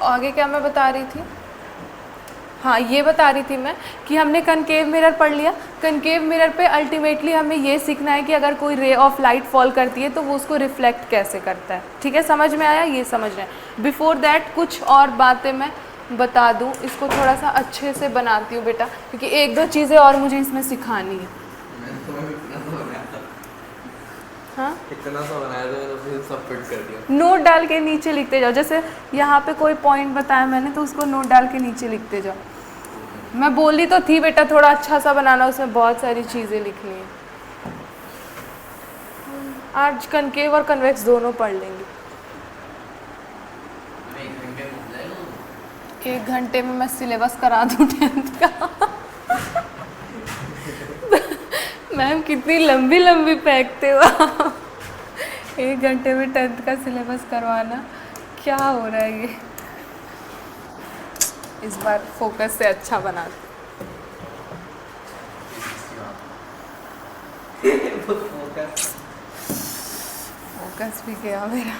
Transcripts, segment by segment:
आगे क्या मैं बता रही थी, हाँ ये बता रही थी मैं कि हमने कनकेव मिरर पढ़ लिया। कनकेव मिरर पे अल्टीमेटली हमें ये सीखना है कि अगर कोई रे ऑफ लाइट फॉल करती है तो वो उसको रिफ्लेक्ट कैसे करता है। ठीक है, समझ में आया, ये समझ रहे हैं। बिफोर दैट कुछ और बातें मैं बता दूँ, इसको थोड़ा सा अच्छे से बनाती हूँ बेटा, क्योंकि एक दो चीज़ें और मुझे इसमें सिखानी है। हाँ इतना सा बनाया था मैंने, फिर सब फिट कर दिया। नोट डाल के नीचे लिखते जाओ, जैसे यहाँ पे कोई पॉइंट बताया मैंने तो उसको नोट डाल के नीचे लिखते जाओ। मैं बोली तो थी बेटा थोड़ा अच्छा सा बनाना, उसमें बहुत सारी चीज़ें लिखनी है। आज कनकेव और कन्वेक्स दोनों पढ़ लेंगे। 1 घंटे में मैं सिलेबस करा दूँ 10th का। मैम कितनी लंबी लंबी फेंकते हो आप। 1 घंटे में 10th का सिलेबस करवाना, क्या हो रहा है ये। इस बार फोकस से अच्छा बना दो। फोकस भी गया मेरा।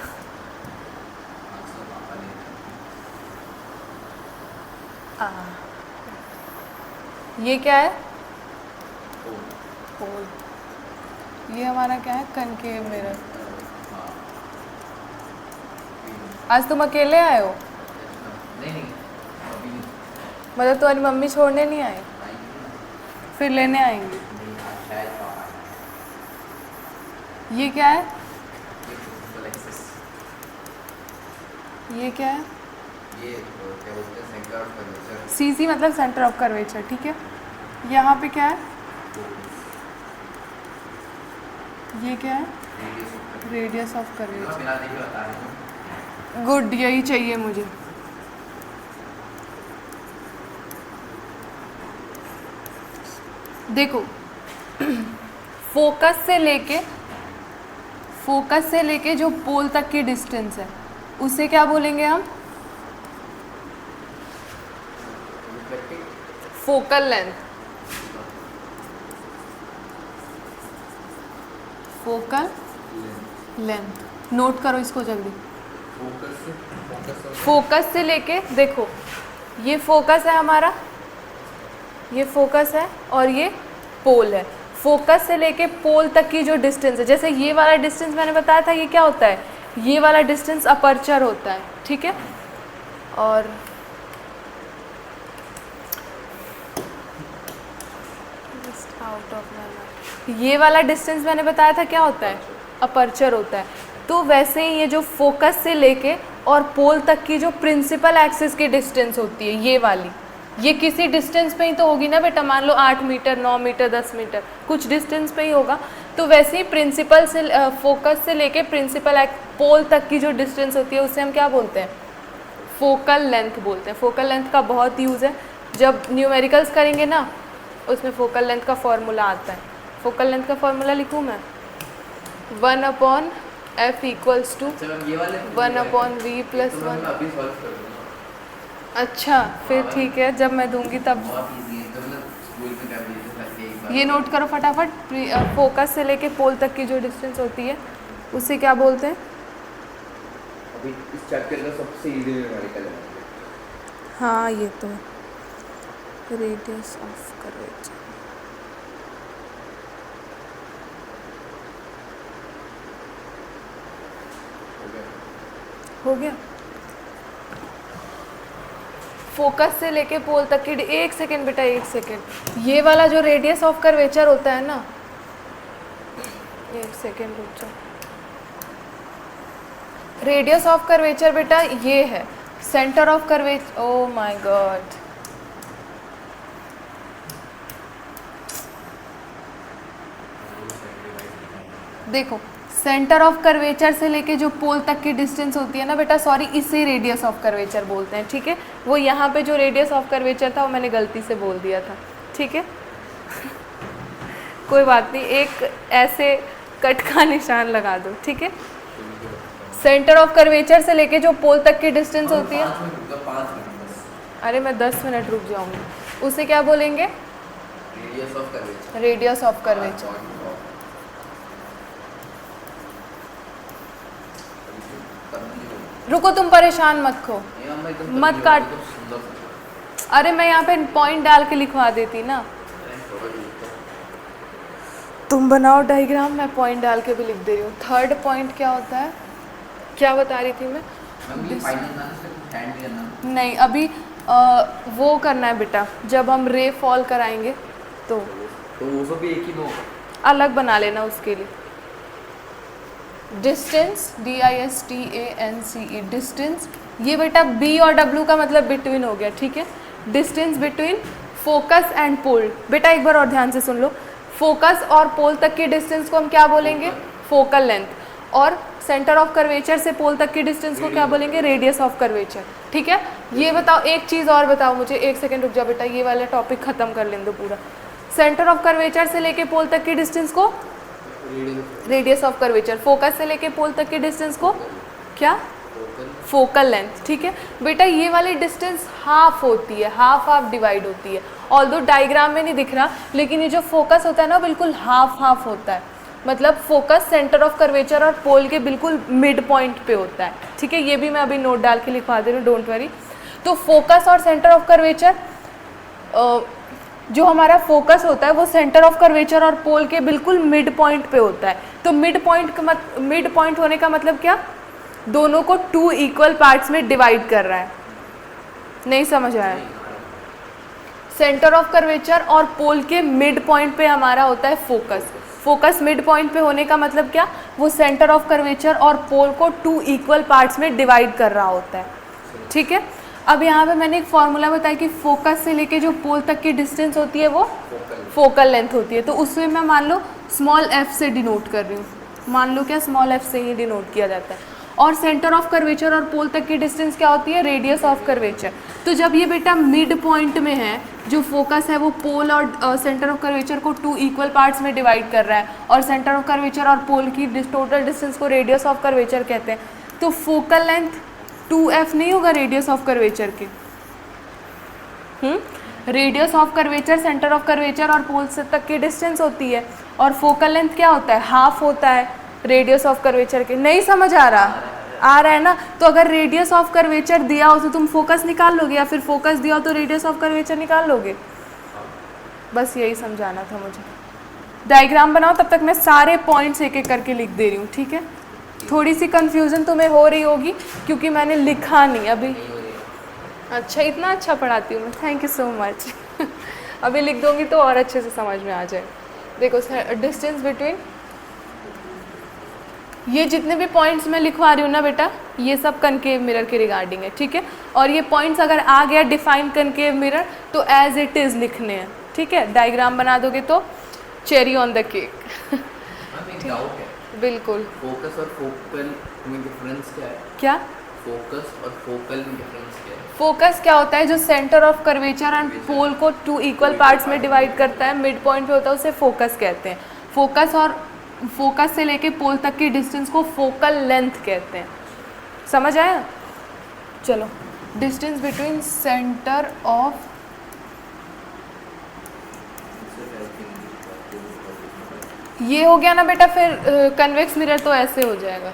ये क्या है, पोल। ये हमारा क्या है, कनकेव मिरर। आज तुम अकेले आए हो? नहीं मतलब तुम्हारी मम्मी छोड़ने नहीं आई, फिर लेने आएंगी। ये क्या है, ये क्या है, ये क्या बोलते हैं, सेंटर ऑफ कर्वेचर। सीसी मतलब सेंटर ऑफ कर्वेचर। ठीक है, यहाँ पे क्या है, ये क्या है, रेडियस ऑफ कर्वेचर। गुड, यही चाहिए मुझे। देखो फोकस से लेके जो पोल तक की डिस्टेंस है उसे क्या बोलेंगे हम, focal length. Focal length note करो इसको जल्दी। फोकस से लेके, देखो ये फोकस है हमारा, ये फोकस है और ये पोल है। फोकस से लेके पोल तक की जो डिस्टेंस है, जैसे ये वाला डिस्टेंस मैंने बताया था, ये क्या होता है, ये वाला डिस्टेंस अपर्चर होता है। ठीक है, और ये वाला डिस्टेंस मैंने बताया था क्या होता है, अपर्चर होता है। तो वैसे ही ये जो फोकस से लेके और पोल तक की जो प्रिंसिपल एक्सिस की डिस्टेंस होती है, ये वाली, ये किसी डिस्टेंस पे ही तो होगी ना बेटा। मान लो 8 मीटर, 9 मीटर, 10 मीटर, कुछ डिस्टेंस पे ही होगा। तो वैसे ही प्रिंसिपल से फोकस से लेके प्रिंसिपल पोल तक की जो डिस्टेंस होती है उसे हम क्या बोलते हैं, फोकल लेंथ बोलते हैं। फोकल लेंथ का बहुत यूज़ है, जब न्यूमेरिकल्स करेंगे ना उसमें फोकल लेंथ का फॉर्मूला आता है। फोकल लेंथ का फॉर्मूला लिखूँ मैं, 1/f इक्वल्स टू 1/v+1। अच्छा फिर ठीक है, जब मैं दूंगी तब। ये नोट करो फटाफट, फोकस से लेके पोल तक की जो डिस्टेंस होती है उसे क्या बोलते हैं। अभी इस चैप्टर का सबसे इजी न्यूमेरिकल है। हाँ ये तो रेडियस ऑफ कर्वेचर। हो गया। फोकस से लेके पोल तक की, एक सेकेंड बेटा, एक सेकेंड। ये वाला जो रेडियस ऑफ कर्वेचर होता है ना, एक सेकेंड रुक जाओ। रेडियस ऑफ कर्वेचर बेटा ये है centre of curvature. Oh my God, देखो सेंटर ऑफ कर्वेचर से लेके जो पोल तक की डिस्टेंस होती है ना बेटा, सॉरी इसे रेडियस ऑफ कर्वेचर बोलते हैं। ठीक है, वो यहाँ पे जो रेडियस ऑफ कर्वेचर था वो मैंने गलती से बोल दिया था। ठीक है कोई बात नहीं, एक ऐसे कट का निशान लगा दो। ठीक है, सेंटर ऑफ कर्वेचर से लेके जो पोल तक की डिस्टेंस होती है, 5 मिनट, 5 मिनट बस। अरे मैं 10 मिनट रुक जाऊंगी, उसे क्या बोलेंगे, radius of curvature. Radius of curvature. रुको, तुम परेशान मत खो, ये मैम एकदम मत तभी काट। एकदम सुंदर सा। अरे मैं यहाँ पे पॉइंट डाल के लिखवा देती ना। थोड़ा दूर तक। तुम बनाओ डायग्राम, मैं पॉइंट डाल के भी लिख दे रही हूँ। थर्ड पॉइंट क्या होता है, क्या बता रही थी मैं? मैम ये फाइनल ना सिर्फ हैंड करना। नहीं, अभी वो करना है बेटा, जब हम रे फॉल कराएंगे तो वो सब भी एक ही में होगा। अलग बना लेना उसके लिए। डिस्टेंस, DISTANCE, डिस्टेंस, ये बेटा B और W का मतलब बिटवीन हो गया, ठीक है। डिस्टेंस बिटवीन फोकस एंड पोल। बेटा एक बार और ध्यान से सुन लो, फोकस और पोल तक की डिस्टेंस को हम क्या बोलेंगे? Focal length. और सेंटर ऑफ कर्वेचर से पोल तक की डिस्टेंस को क्या बोलेंगे? रेडियस ऑफ कर्वेचर, ठीक है। ये बताओ, एक चीज़ और बताओ मुझे, एक सेकेंड रुक जाओ बेटा, ये वाला टॉपिक खत्म कर लें दो पूरा। सेंटर ऑफ कर्वेचर से लेके पोल तक की डिस्टेंस को रेडियस ऑफ कर्वेचर, फोकस से लेके पोल तक की डिस्टेंस को क्या? फोकल लेंथ, ठीक है बेटा। ये वाली डिस्टेंस हाफ होती है, हाफ हाफ डिवाइड होती है। ऑल्दो डायग्राम में नहीं दिख रहा, लेकिन ये जो फोकस होता है ना, बिल्कुल हाफ हाफ होता है। मतलब फोकस सेंटर ऑफ कर्वेचर और पोल के बिल्कुल मिड पॉइंट पे होता है, ठीक है। ये भी मैं अभी नोट डाल के लिखवा दे रही हूँ, डोंट वरी। तो फोकस और सेंटर ऑफ कर्वेचर, जो हमारा फोकस होता है वो सेंटर ऑफ कर्वेचर और पोल के बिल्कुल मिड पॉइंट पे होता है। तो मिड पॉइंट होने का मतलब क्या? दोनों को 2 इक्वल पार्ट्स में डिवाइड कर रहा है। नहीं समझ आया? सेंटर ऑफ कर्वेचर और पोल के मिड पॉइंट पे हमारा होता है फोकस। फोकस मिड पॉइंट पे होने का मतलब क्या? वो सेंटर ऑफ कर्वेचर और पोल को 2 इक्वल पार्ट्स में डिवाइड कर रहा होता है, ठीक है। अब यहाँ पे मैंने एक फॉर्मूला बताया कि फोकस से लेके जो पोल तक की डिस्टेंस होती है वो फोकल लेंथ होती है। तो उसमें मैं मान लो स्मॉल f से डिनोट कर रही हूँ, मान लो क्या स्मॉल f से ही डिनोट किया जाता है। और सेंटर ऑफ कर्वेचर और पोल तक की डिस्टेंस क्या होती है? Radius of curvature. तो जब ये बेटा मिड पॉइंट में है, जो फोकस है वो पोल और सेंटर ऑफ कर्वेचर को 2 इक्वल पार्ट्स में डिवाइड कर रहा है, और सेंटर ऑफ कर्वेचर और पोल की टोटल डिस्टेंस को रेडियस ऑफ कर्वेचर कहते हैं। तो फोकल लेंथ 2f नहीं होगा रेडियस ऑफ कर्वेचर के? Radius of curvature centre of curvature और पोल से तक की डिस्टेंस होती है, और फोकल लेंथ क्या होता है? हाफ होता है रेडियस ऑफ कर्वेचर के। नहीं समझ आ रहा? आ रहा है ना? तो अगर रेडियस ऑफ कर्वेचर दिया हो तो तुम फोकस निकाल लोगे, या फिर फोकस दिया हो तो रेडियस ऑफ कर्वेचर निकाल लोगे। बस यही समझाना था मुझे। डायग्राम बनाओ, तब तक मैं सारे पॉइंट्स एक एक करके लिख दे रही हूँ, ठीक है। थोड़ी सी कंफ्यूजन तुम्हें हो रही होगी क्योंकि मैंने लिखा नहीं अभी। अच्छा, इतना अच्छा पढ़ाती हूँ मैं, थैंक यू सो मच। अभी लिख दूँगी तो और अच्छे से समझ में आ जाए। देखो डिस्टेंस बिटवीन, ये जितने भी पॉइंट्स मैं लिखवा रही हूँ ना बेटा, ये सब कनकेव मिरर के रिगार्डिंग है, ठीक है। और ये पॉइंट्स अगर आ गया डिफाइन कनकेव मिरर तो एज इट इज़ लिखने हैं, ठीक है। डायग्राम बना दोगे तो cherry on the cake. Doubt है बिल्कुल। फोकस और फोकल में डिफरेंस क्या है? क्या? फोकस और फोकल में डिफरेंस क्या है? फोकस क्या होता है? जो सेंटर ऑफ कर्वेचर एंड पोल को 2 इक्वल पार्ट्स में डिवाइड करता है, मिड पॉइंट पे होता है, उसे फोकस कहते हैं। फोकस और फोकस से लेके पोल तक की डिस्टेंस को फोकल लेंथ कहते हैं। समझ आया? चलो, डिस्टेंस बिटवीन सेंटर ऑफ, ये हो गया ना बेटा। फिर कन्वेक्स मिरर तो ऐसे हो जाएगा,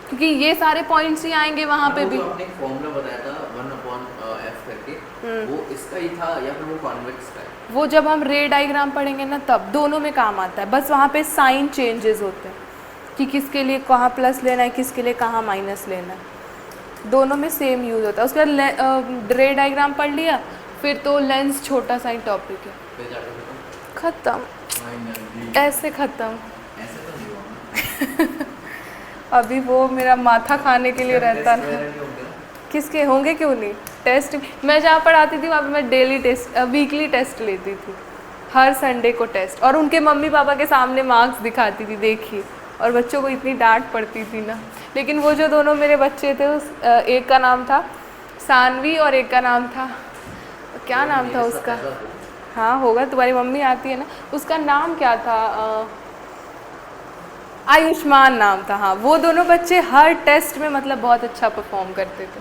क्योंकि ये सारे पॉइंट्स ही आएंगे वहाँ पे भी। आपने एक फॉर्मूला बताया था 1/f करके, वो इसका ही था या फिर वो कॉन्वेक्स का है? वो जब हम रे डायग्राम पढ़ेंगे ना तब दोनों में काम आता है, बस वहाँ पे साइन चेंजेस होते हैं कि किसके लिए कहाँ प्लस लेना है, किसके लिए कहाँ माइनस लेना है। दोनों में सेम यूज़ होता है। उसके बाद रे डायग्राम पढ़ लिया, फिर तो लेंस छोटा सा ही टॉपिक है, ख़त्म, ऐसे ख़त्म। ऐसे तो नहीं होगा। अभी वो मेरा माथा खाने के लिए रहता ना। किसके होंगे, क्यों नहीं। टेस्ट मैं जहाँ पढ़ाती थी वहाँ पे मैं डेली टेस्ट, वीकली टेस्ट लेती थी, हर संडे को टेस्ट, और उनके मम्मी पापा के सामने मार्क्स दिखाती थी, देखिए। और बच्चों को इतनी डांट पड़ती थी ना। लेकिन वो जो दोनों मेरे बच्चे थे, उस एक का नाम था सानवी और एक का नाम था, क्या नाम था उसका? हाँ होगा, तुम्हारी मम्मी आती है ना, उसका नाम क्या था? आयुष्मान नाम था। हाँ, वो दोनों बच्चे हर टेस्ट में मतलब बहुत अच्छा परफॉर्म करते थे,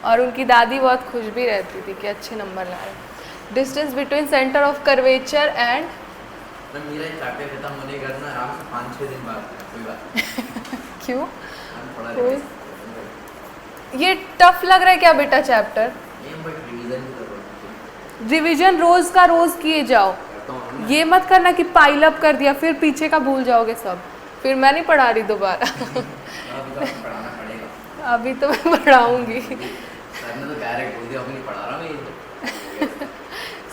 और उनकी दादी बहुत खुश भी रहती थी कि अच्छे नंबर ला रहे। Distance between centre of curvature and, मेरा चैप्टर खत्म होने करना आराम से 5-6 दिन बाद, कोई बात। क्यों? ये टफ लग रहा है क्या बेटा चैप्टर? नहीं बट रिवीजन भी करो। रिवीजन रोज का रोज किए जाओ, करता हूँ ना। ये मत करना कि पाइल अप कर दिया फिर पीछे का भूल जाओगे सब, फिर मैं नहीं पढ़ा रही दोबारा। अभी तो आपको पढ़ाना पड़ेगा। अभी तो मैं पढ़ाऊंगी। सर ने तो डायरेक्ट बोल दिया अभी नहीं पढ़ा रहा मैं ये।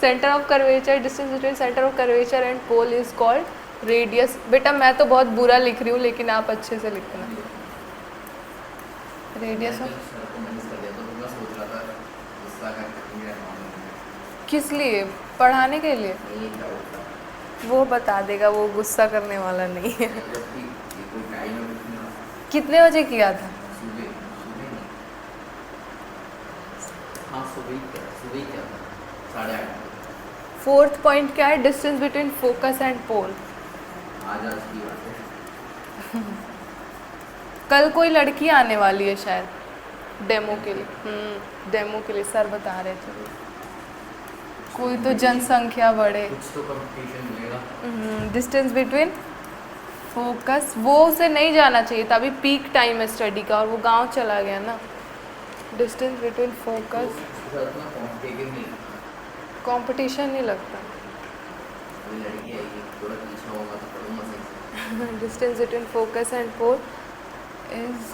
Centre of curvature, distance between centre of curvature and pole is called radius. बेटा मैं तो बहुत बुरा लिख रही हूँ लेकिन आप अच्छे से लिखना। रेडियस ऑफ सर को मैंने कर दिया तो मैं सोच रहा था गुस्सा करके किस लिए? पढ़ाने के लिए? नहीं डाउट था वो बता देगा, वो गुस्सा करने वाला नहीं है। जबकि ये कोई टाइम है कुछ नहीं। कितने बजे किया था? सुबह सुबह नहीं, हाँ सुबह ही क्या था 8:30। फोर्थ पॉइंट क्या है? डिस्टेंस बिटवीन फोकस एंड पोल। आज की बात है। कल कोई लड़की आने वाली है शायद डेमो के लिए। डेमो के लिए सर बता रहे थे। कोई तो जनसंख्या बढ़े। कुछ तो कंपटीशन मिलेगा। डिस्टेंस बिटवीन फोकस, वो उसे नहीं जाना चाहिए था, अभी पीक टाइम है स्टडी का और वो गांव चला गया ना। डिस्टेंस बिटवीन फोकस, कंपटीशन नहीं लगता। लड़की आएगी थोड़ा पीछा होगा तो पढ़ूंगा सही से। Distance between focus and pole is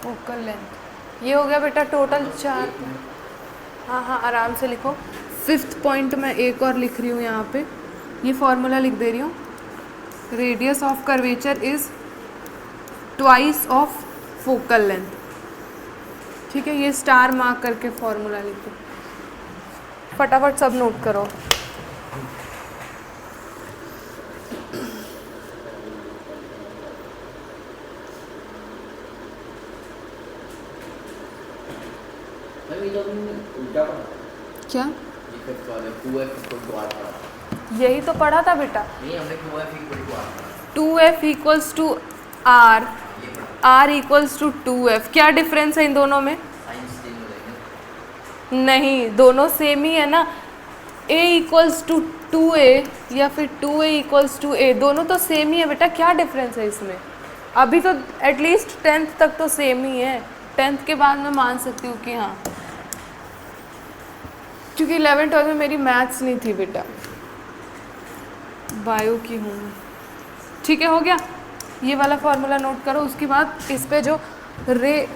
focal length. ये हो गया बेटा टोटल 4। हाँ हाँ आराम से लिखो। फिफ्थ पॉइंट मैं एक और लिख रही हूँ यहाँ पे, ये फॉर्मूला लिख दे रही हूँ। Radius of curvature is twice of focal length. ठीक है, ये स्टार मार्क करके फॉर्मूला लिखो। फटाफट सब नोट करो। उल्टा पढ़ा क्या? ये फिफ्थ वाले 2f = r पढ़ा। यही तो पढ़ा था बेटा। नहीं हमने 2f = r पढ़ा। 2f इक्वल्स टू आर, ये पढ़ा। R equals to 2f। क्या डिफरेंस है इन दोनों में? साइंस चेंज हो जाएंगे। नहीं, दोनों सेम ही है ना। a इक्वल्स टू 2a या फिर 2a इक्वल्स टू a, दोनों तो सेम ही है बेटा। क्या डिफरेंस है इसमें? अभी तो एटलीस्ट 10th तक तो सेम ही है। 10th के बाद मैं मान सकती हूँ कि हाँ, क्योंकि 11th 12th में मेरी मैथ्स नहीं थी बेटा, बायो की हूँ मैं। ठीक है, हो गया। ये वाला फॉर्मूला नोट करो। उसके बाद इस पे जो रे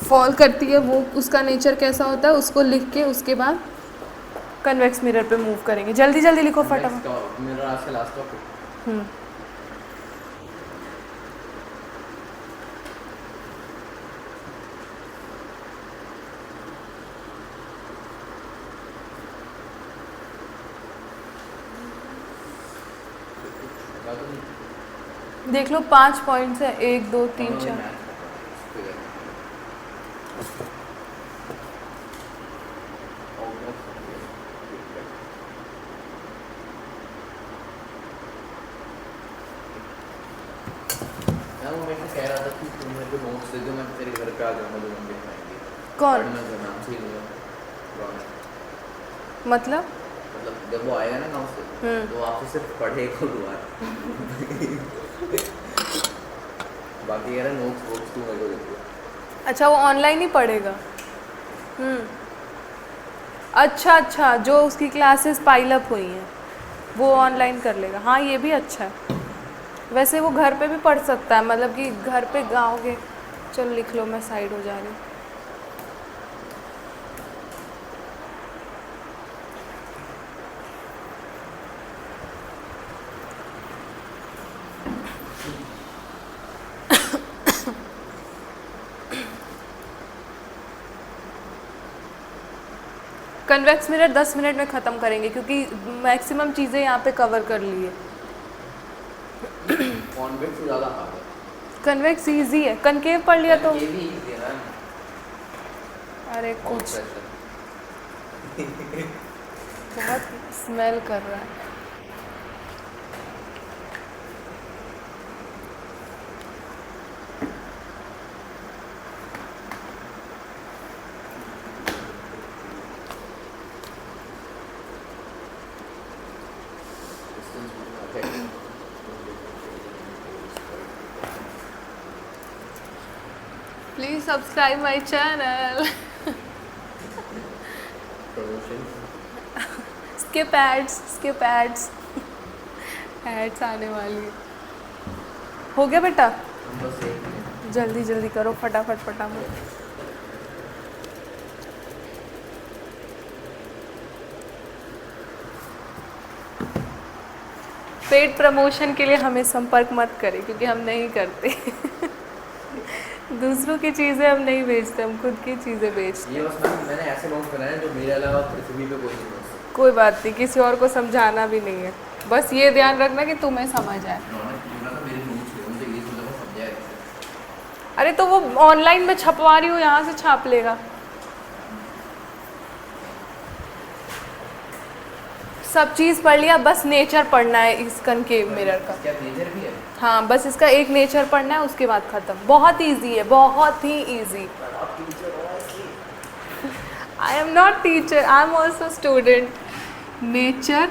फॉल करती है वो उसका नेचर कैसा होता है उसको लिख के उसके बाद कन्वेक्स मिरर पे मूव करेंगे। जल्दी जल्दी लिखो फटाफट। मेरा आज का लास्ट टॉपिक। देख लो 5 पॉइंट्स है, 1 2 3 4। वो मेरे को कह रहा था कि तुम मेरे को नोट्स दे दो, मैं तेरे घर पे आ जाऊंगा 2 घंटे खाएंगे। कौन? मैं तो नाम से ही लूँगा। मतलब जब वो आएगा ना गाँव से तो आपसे सिर्फ पढ़ेगा दुआर। बाकी यार नोट्स वोट्स तू मेरे को दे दो। अच्छा, वो ऑनलाइन ही पढ़ेगा। अच्छा अच्छा, जो उसकी क्लासेस पाइल अप हुई हैं वो ऑनलाइन कर लेगा। हाँ ये भी अच्छा है। वैसे वो घर पे भी पढ़ सकता है, मतलब कि घर पे गाँव के। चलो लिख लो, मैं साइड हो जा रही हूँ। कन्वेक्स मिरर 10 मिनट में ख़त्म करेंगे क्योंकि मैक्सिमम चीज़ें यहाँ पे कवर कर ली है। कॉन्वेक्स ज़्यादा हार्ड है। कन्वेक्स इजी है, कनकेव पढ़ लिया तो। ये भी इजी है ना। अरे कुछ बहुत स्मेल कर रहा है। Please subscribe my channel. Skip ads ads आने वाली है। हो गया बेटा, जल्दी जल्दी करो, फटाफट फटाफट। पेड प्रमोशन के लिए हमें संपर्क मत करें, क्योंकि हम नहीं करते। दूसरों की चीज़ें हम नहीं बेचते, हम खुद की चीज़ें बेचते। ये बस मैंने ऐसे नोट बनाए जो मेरे अलावा पृथ्वी पे कोई नहीं बेचता। कोई बात नहीं, किसी और को समझाना भी नहीं है, बस ये ध्यान रखना कि तुम्हें समझ आए। अरे तो वो ऑनलाइन में छपवा रही हूँ, यहाँ से छाप लेगा। सब चीज़ पढ़ लिया, बस नेचर पढ़ना है इस कनकेव मिरर का। क्या नेचर भी है? हाँ, बस इसका एक नेचर पढ़ना है, उसके बाद ख़त्म। बहुत इजी है, बहुत ही easy. I am not teacher, I am also student. Nature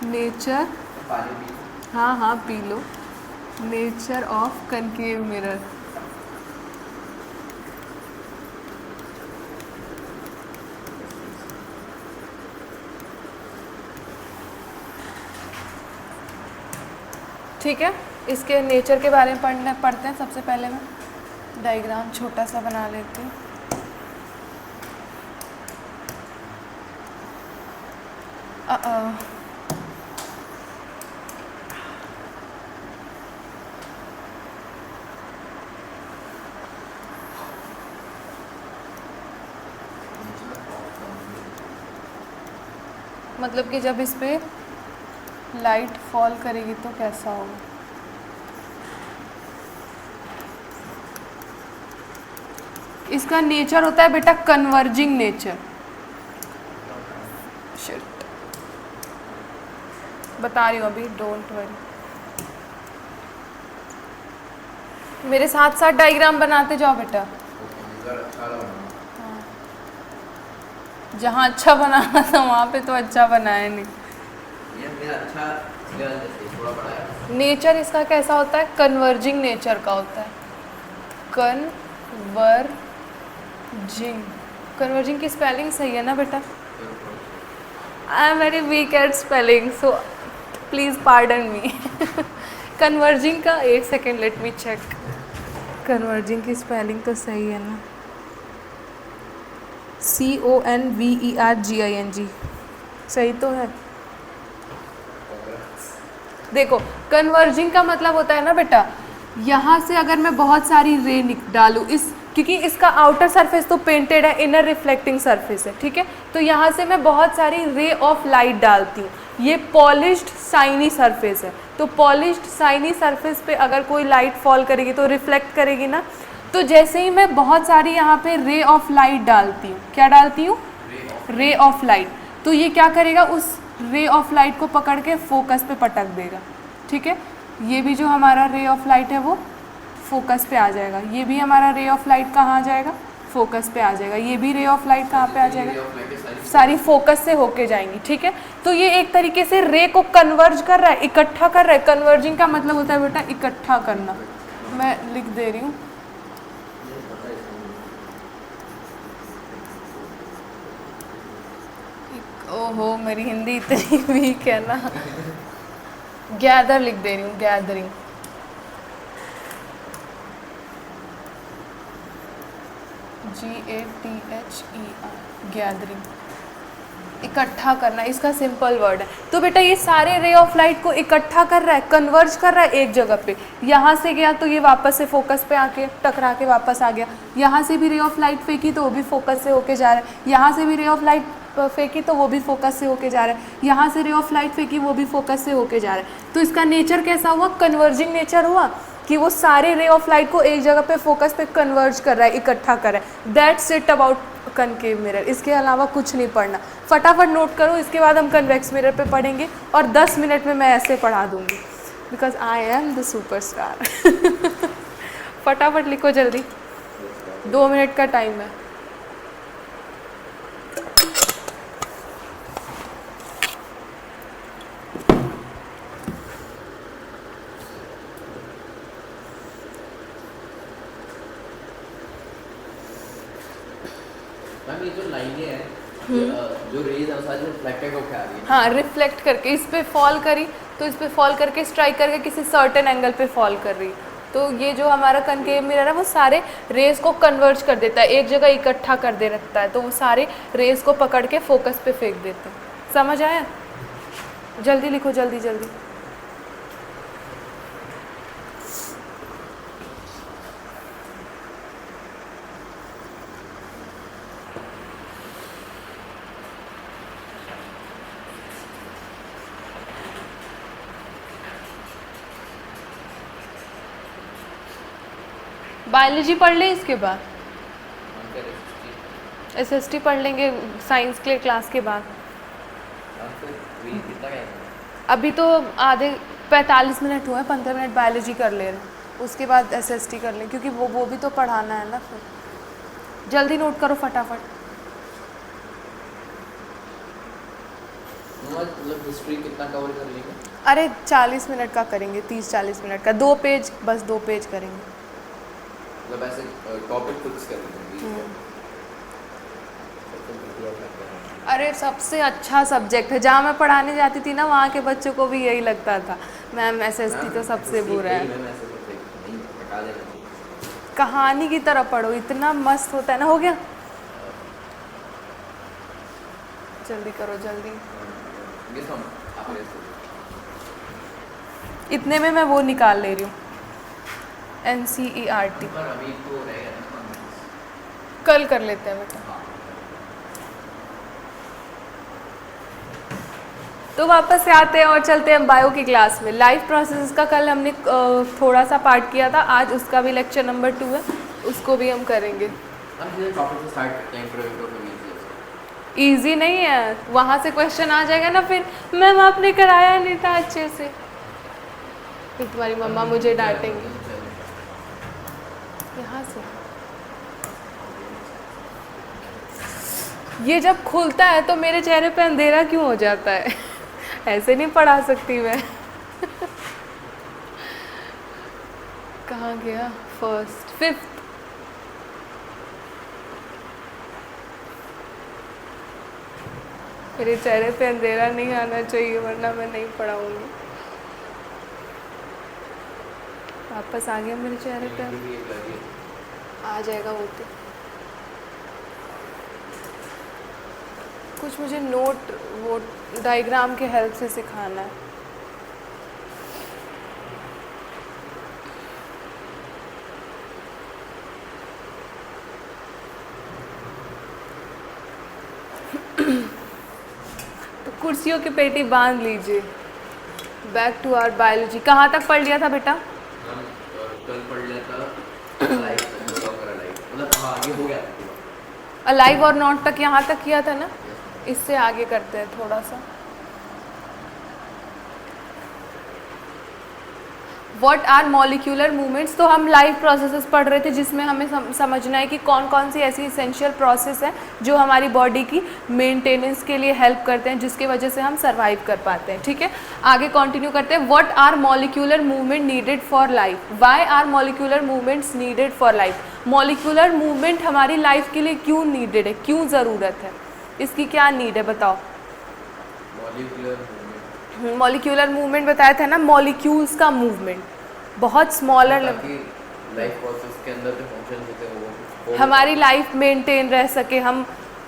nature, हाँ हाँ पी लो। Nature of concave mirror. ठीक है, इसके नेचर के बारे में पढ़ते हैं। सबसे पहले मैं डायग्राम छोटा सा बना लेती हूँ। मतलब कि जब इस पे लाइट फॉल करेगी तो कैसा होगा। इसका नेचर होता है बेटा कन्वर्जिंग नेचर। शिट, बता रही हूँ अभी, डोंट वरी। मेरे साथ साथ डायग्राम बनाते जाओ बेटा। हाँ, जहाँ अच्छा बनाना था वहाँ पे तो अच्छा बनाया नहीं। नेचर इसका कैसा होता है, कन्वर्जिंग नेचर का होता है। कन्वर्जिंग की स्पेलिंग सही है ना बेटा? I am very weak at spelling, so please pardon me. Converging का एक second, let me check. Converging की स्पेलिंग तो सही है ना? CONVERGING सही तो है। देखो, कन्वर्जिंग का मतलब होता है ना बेटा, यहाँ से अगर मैं बहुत सारी रे डालूँ इस, क्योंकि इसका आउटर सरफेस तो पेंटेड है, इनर रिफ्लेक्टिंग सरफेस है, ठीक है। तो यहाँ से मैं बहुत सारी रे ऑफ लाइट डालती हूँ। ये पॉलिश्ड साइनी सरफेस है, तो पॉलिश्ड साइनी सरफेस पे अगर कोई लाइट फॉल करेगी तो रिफ्लेक्ट करेगी ना। तो जैसे ही मैं बहुत सारी यहाँ पे रे ऑफ लाइट डालती हूँ, क्या डालती हूँ, रे ऑफ लाइट, तो ये क्या करेगा, उस रे ऑफ लाइट को पकड़ के फोकस पे पटक देगा, ठीक है। ये भी जो हमारा रे ऑफ लाइट है वो फोकस पे आ जाएगा। ये भी हमारा रे ऑफ लाइट कहाँ आ जाएगा, फोकस पे आ जाएगा। ये भी रे ऑफ लाइट कहाँ पे आ जाएगा, सारी फोकस से होके जाएंगी, ठीक है। तो ये एक तरीके से रे को कन्वर्ज कर रहा है, इकट्ठा कर रहा है। कन्वर्जिंग का मतलब होता है बेटा इकट्ठा करना। मैं लिख दे रही हूँ, ओहो मेरी हिंदी इतनी वीक है ना। गैदर लिख दे रही हूँ, गैदरिंग। GATHER, गैदरिंग, इकट्ठा करना, इसका सिंपल वर्ड है। तो बेटा ये सारे रे ऑफ लाइट को इकट्ठा कर रहा है, कन्वर्ज कर रहा है एक जगह पे। यहाँ से गया तो ये वापस से फोकस पे आके टकरा के वापस आ गया। यहाँ से भी रे ऑफ लाइट फेंकी तो वो भी फोकस से होके जा रहा है। यहाँ से भी रे ऑफ लाइट फेंकी तो वो भी फोकस से होके जा रहा है। यहाँ से रे ऑफ लाइट फेंकी वो भी फोकस से होके जा रहा है। तो इसका नेचर कैसा हुआ, कन्वर्जिंग नेचर हुआ, कि वो सारे रे ऑफ लाइट को एक जगह पे फोकस पे कन्वर्ज कर रहा है, इकट्ठा कर रहा है। That's it about concave mirror. इसके अलावा कुछ नहीं पढ़ना, फटाफट नोट करो। इसके बाद हम कन्वेक्स मिरर पे पढ़ेंगे और 10 मिनट में मैं ऐसे पढ़ा दूँगी, because I am the superstar. फटाफट लिखो जल्दी, 2 मिनट का टाइम है। मैम ये जो लाइनें हैं जो रेज है सारी रिफ्लेक्टेड होकर आ रही है। हाँ, रिफ्लेक्ट करके इस पे फॉल करी तो इस पे फॉल करके स्ट्राइक करके किसी सर्टेन एंगल पे फॉल कर रही, तो ये जो हमारा कनकेव मिरर है वो सारे रेज को कन्वर्ज कर देता है, एक जगह इकट्ठा कर दे रखता है, तो वो सारे रेज को पकड़ के फोकस पे फेंक देते हैं। समझ आया? जल्दी लिखो, जल्दी जल्दी। बायोलॉजी पढ़ लें इसके बाद, एसएसटी पढ़ लेंगे साइंस के क्लास के बाद। अभी तो आधे 45 मिनट हुए हैं, 15 मिनट बायोलॉजी कर ले रहे हैं, उसके बाद एसएसटी कर लें, क्योंकि वो भी तो पढ़ाना है ना। फिर जल्दी नोट करो फटाफट। मतलब हिस्ट्री कितना कवर कर लेंगे? अरे 40 मिनट का करेंगे, 30-40 मिनट का, 2 पेज, बस 2 पेज करेंगे। मतलब ऐसे टॉपिक फिक्स कर लेंगे। अरे सबसे अच्छा सब्जेक्ट है, जहाँ मैं पढ़ाने जाती थी ना वहाँ के बच्चों को भी यही लगता था, मैम एसएसटी तो सबसे बुरा है। कहानी की तरह पढ़ो, इतना मस्त होता है ना। हो गया? जल्दी करो जल्दी। इतने में मैं वो निकाल ले रही हूँ, NCERT। कल कर लेते हैं बेटा। तो वापस से आते हैं और चलते हैं बायो की क्लास में। लाइफ प्रोसेस का कल हमने थोड़ा सा पार्ट किया था, आज उसका भी लेक्चर नंबर 2 है, उसको भी हम करेंगे। इजी नहीं है, वहाँ से क्वेश्चन आ जाएगा ना, फिर मैम आपने कराया नहीं था अच्छे से, फिर तुम्हारी मम्मा मुझे डांटेंगी। यहाँ से ये जब खुलता है तो मेरे चेहरे पे अंधेरा क्यों हो जाता है? ऐसे नहीं पढ़ा सकती मैं। कहाँ गया? First, fifth. मेरे चेहरे पे अंधेरा नहीं आना चाहिए, वरना मैं नहीं पढ़ाऊंगी। वापस आ गया मेरे चेहरे पे, आ जाएगा वो तो। कुछ मुझे नोट वो डायग्राम के हेल्प से सिखाना है। तो कुर्सियों की पेटी बांध लीजिए। Back to our biology. कहाँ तक पढ़ लिया था बेटा? कल पढ़ लिया था मतलब आगे हो गया। अलाइव और नॉट तक यहाँ तक किया था ना, इससे आगे करते हैं थोड़ा सा। What are molecular movements? तो हम लाइफ प्रोसेसेस पढ़ रहे थे, जिसमें हमें समझना है कि कौन कौन सी ऐसी इसेंशियल प्रोसेस है जो हमारी बॉडी की मेंटेनेंस के लिए हेल्प करते हैं, जिसकी वजह से हम सर्वाइव कर पाते हैं। ठीक है, आगे कंटिन्यू करते हैं। What are molecular movement needed for life? Why are molecular movements needed for life? Molecular movement हमारी लाइफ के लिए क्यों नीडेड है, क्यों ज़रूरत है, इसकी क्या नीड है बताओ? मॉलिक्यूलर मूवमेंट बताया था ना, मॉलिक्यूल्स का मूवमेंट, बहुत स्मॉलर लाइफ प्रोसेस के अंदर जो फंक्शंस होते हैं वो हमारी लाइफ मेंटेन रह सके, हम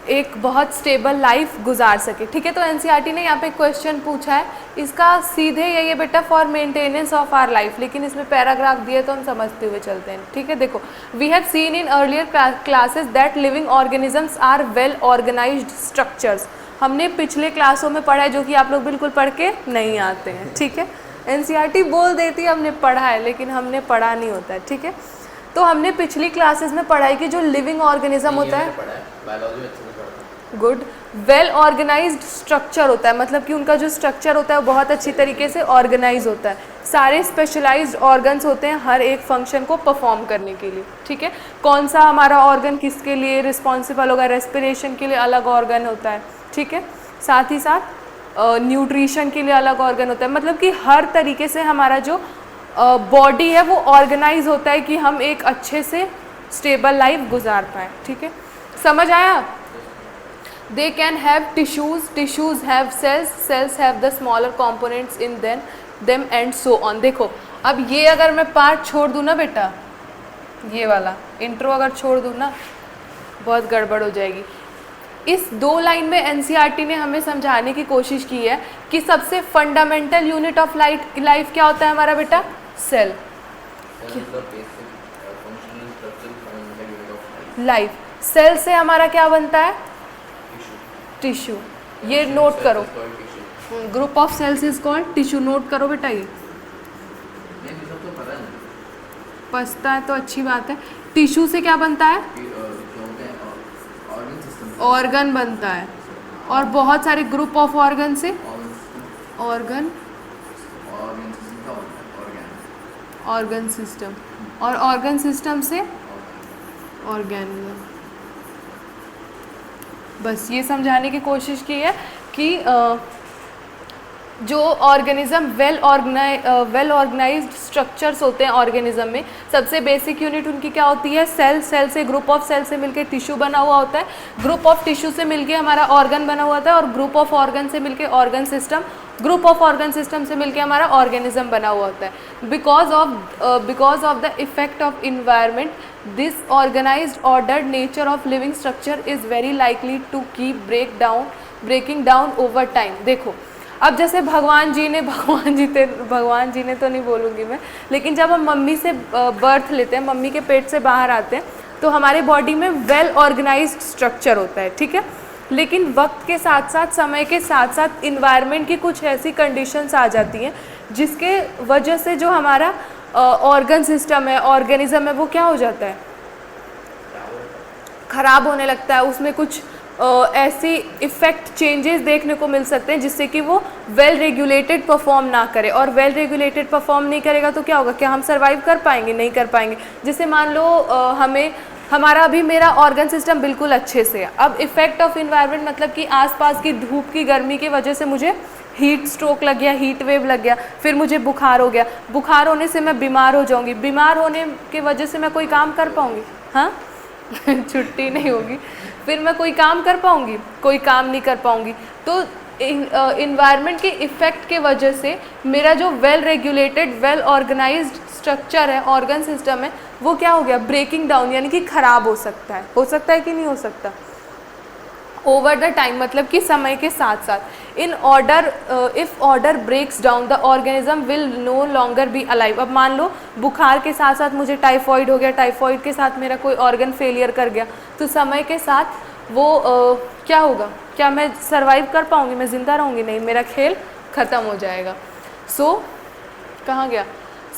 एक बहुत स्टेबल लाइफ गुजार सके। ठीक है, तो एनसीईआरटी ने यहाँ पे क्वेश्चन पूछा है, इसका सीधे यही है बेटा, for maintenance of our life, लेकिन इसमें पैराग्राफ दिए तो हम समझते हुए चलते हैं। ठीक है, देखो, we have seen in earlier classes that living organisms are well organized structures. हमने पिछले क्लासों में पढ़ा है, जो कि आप लोग बिल्कुल पढ़ के नहीं आते हैं। ठीक है, एनसीईआरटी बोल देती है हमने पढ़ा है, लेकिन हमने पढ़ा नहीं होता है। ठीक है, तो हमने पिछली क्लासेस में पढ़ा है कि जो लिविंग ऑर्गेनिज्म होता है, गुड। वेल ऑर्गेनाइज्ड स्ट्रक्चर होता है, मतलब कि उनका जो स्ट्रक्चर होता है वो बहुत अच्छी तरीके से ऑर्गेनाइज होता है। सारे स्पेशलाइज्ड ऑर्गन्स होते हैं हर एक फंक्शन को परफॉर्म करने के लिए, ठीक है। कौन सा हमारा ऑर्गन किसके लिए रिस्पॉन्सिबल होगा, रेस्पिरेशन के लिए अलग ऑर्गन होता है, ठीक है। साथ ही साथ न्यूट्रिशन के लिए अलग ऑर्गन होता है, मतलब कि हर तरीके से हमारा जो बॉडी है वो ऑर्गेनाइज होता है कि हम एक अच्छे से स्टेबल लाइफ गुजार पाएँ, ठीक है। समझ आया? They can have tissues, tissues have cells, cells have the smaller components in them and so on। देखो अब ये अगर मैं पार्ट छोड़ दूँ ना बेटा, ये वाला इंट्रो अगर छोड़ दूँ ना बहुत गड़बड़ हो जाएगी। इस 2 लाइन में एनसीईआरटी ने हमें समझाने की कोशिश की है कि सबसे फंडामेंटल यूनिट ऑफ लाइफ क्या होता है हमारा बेटा? सेल। लाइफ सेल से हमारा क्या बनता है? टिश्यू। ये नोट करो, group of cells is called tissue. Note करो बेटा, ये पछता है तो अच्छी बात है। टिश्यू से क्या बनता है? ऑर्गन बनता है, और बहुत सारे ग्रुप ऑफ ऑर्गन से ऑर्गन सिस्टम, और ऑर्गन सिस्टम से ऑर्गेनिज्म। बस ये समझाने की कोशिश की है कि जो ऑर्गेनिज्म वेल ऑर्गेनाइज्ड स्ट्रक्चर्स होते हैं ऑर्गेनिज्म में, सबसे बेसिक यूनिट उनकी क्या होती है? सेल। सेल से ग्रुप ऑफ सेल से मिलके टिश्यू बना हुआ होता है, ग्रुप ऑफ टिश्यू से मिलके हमारा ऑर्गन बना हुआ होता है, और ग्रुप ऑफ ऑर्गन से मिलके organ system, group of organ system से मिलके हमारा ऑर्गेनिज्म बना हुआ होता है। Because of the effect of environment, this organized ordered nature of living structure is very likely to keep breaking down over time. देखो अब जैसे भगवान जी ने तो नहीं बोलूँगी मैं, लेकिन जब हम मम्मी से बर्थ लेते हैं, मम्मी के पेट से बाहर आते हैं, तो हमारे बॉडी में वेल ऑर्गेनाइज्ड स्ट्रक्चर होता है, ठीक है। लेकिन वक्त के साथ साथ, समय के साथ साथ इन्वायरमेंट की कुछ ऐसी कंडीशंस आ जाती हैं जिसके वजह से जो हमारा ऑर्गन सिस्टम है, ऑर्गेनिज्म है, वो क्या हो जाता है? ख़राब होने लगता है। उसमें कुछ ऐसी इफ़ेक्ट चेंजेस देखने को मिल सकते हैं जिससे कि वो वेल रेगुलेटेड परफॉर्म ना करे, और वेल रेगुलेटेड परफॉर्म नहीं करेगा तो क्या होगा? क्या हम सर्वाइव कर पाएंगे? नहीं कर पाएंगे। जैसे मान लो मेरा ऑर्गन सिस्टम बिल्कुल अच्छे से है, अब इफ़ेक्ट ऑफ इन्वायरमेंट मतलब कि आसपास की धूप की गर्मी की वजह से मुझे हीट स्ट्रोक लग गया, हीट वेव लग गया, फिर मुझे बुखार हो गया, बुखार होने से मैं बीमार हो जाऊँगी, बीमार होने की वजह से मैं कोई काम कर पाऊँगी? हाँ छुट्टी नहीं होगी, फिर मैं कोई काम कर पाऊँगी? कोई काम नहीं कर पाऊँगी। तो इन्वायरमेंट के इफ़ेक्ट के वजह से मेरा जो well regulated, well organized structure है, ऑर्गन सिस्टम है, वो क्या हो गया? ब्रेकिंग डाउन, यानी कि ख़राब हो सकता है। हो सकता है कि नहीं हो सकता? ओवर द टाइम मतलब कि समय के साथ साथ। If order breaks down the organism will no longer be alive. अब मान लो बुखार के साथ साथ मुझे टाइफॉइड हो गया, टाइफॉइड के साथ मेरा कोई ऑर्गन फेलियर कर गया, तो समय के साथ वो क्या होगा? क्या मैं सर्वाइव कर पाऊँगी? मैं ज़िंदा रहूँगी? नहीं, मेरा खेल ख़त्म हो जाएगा। कहाँ गया?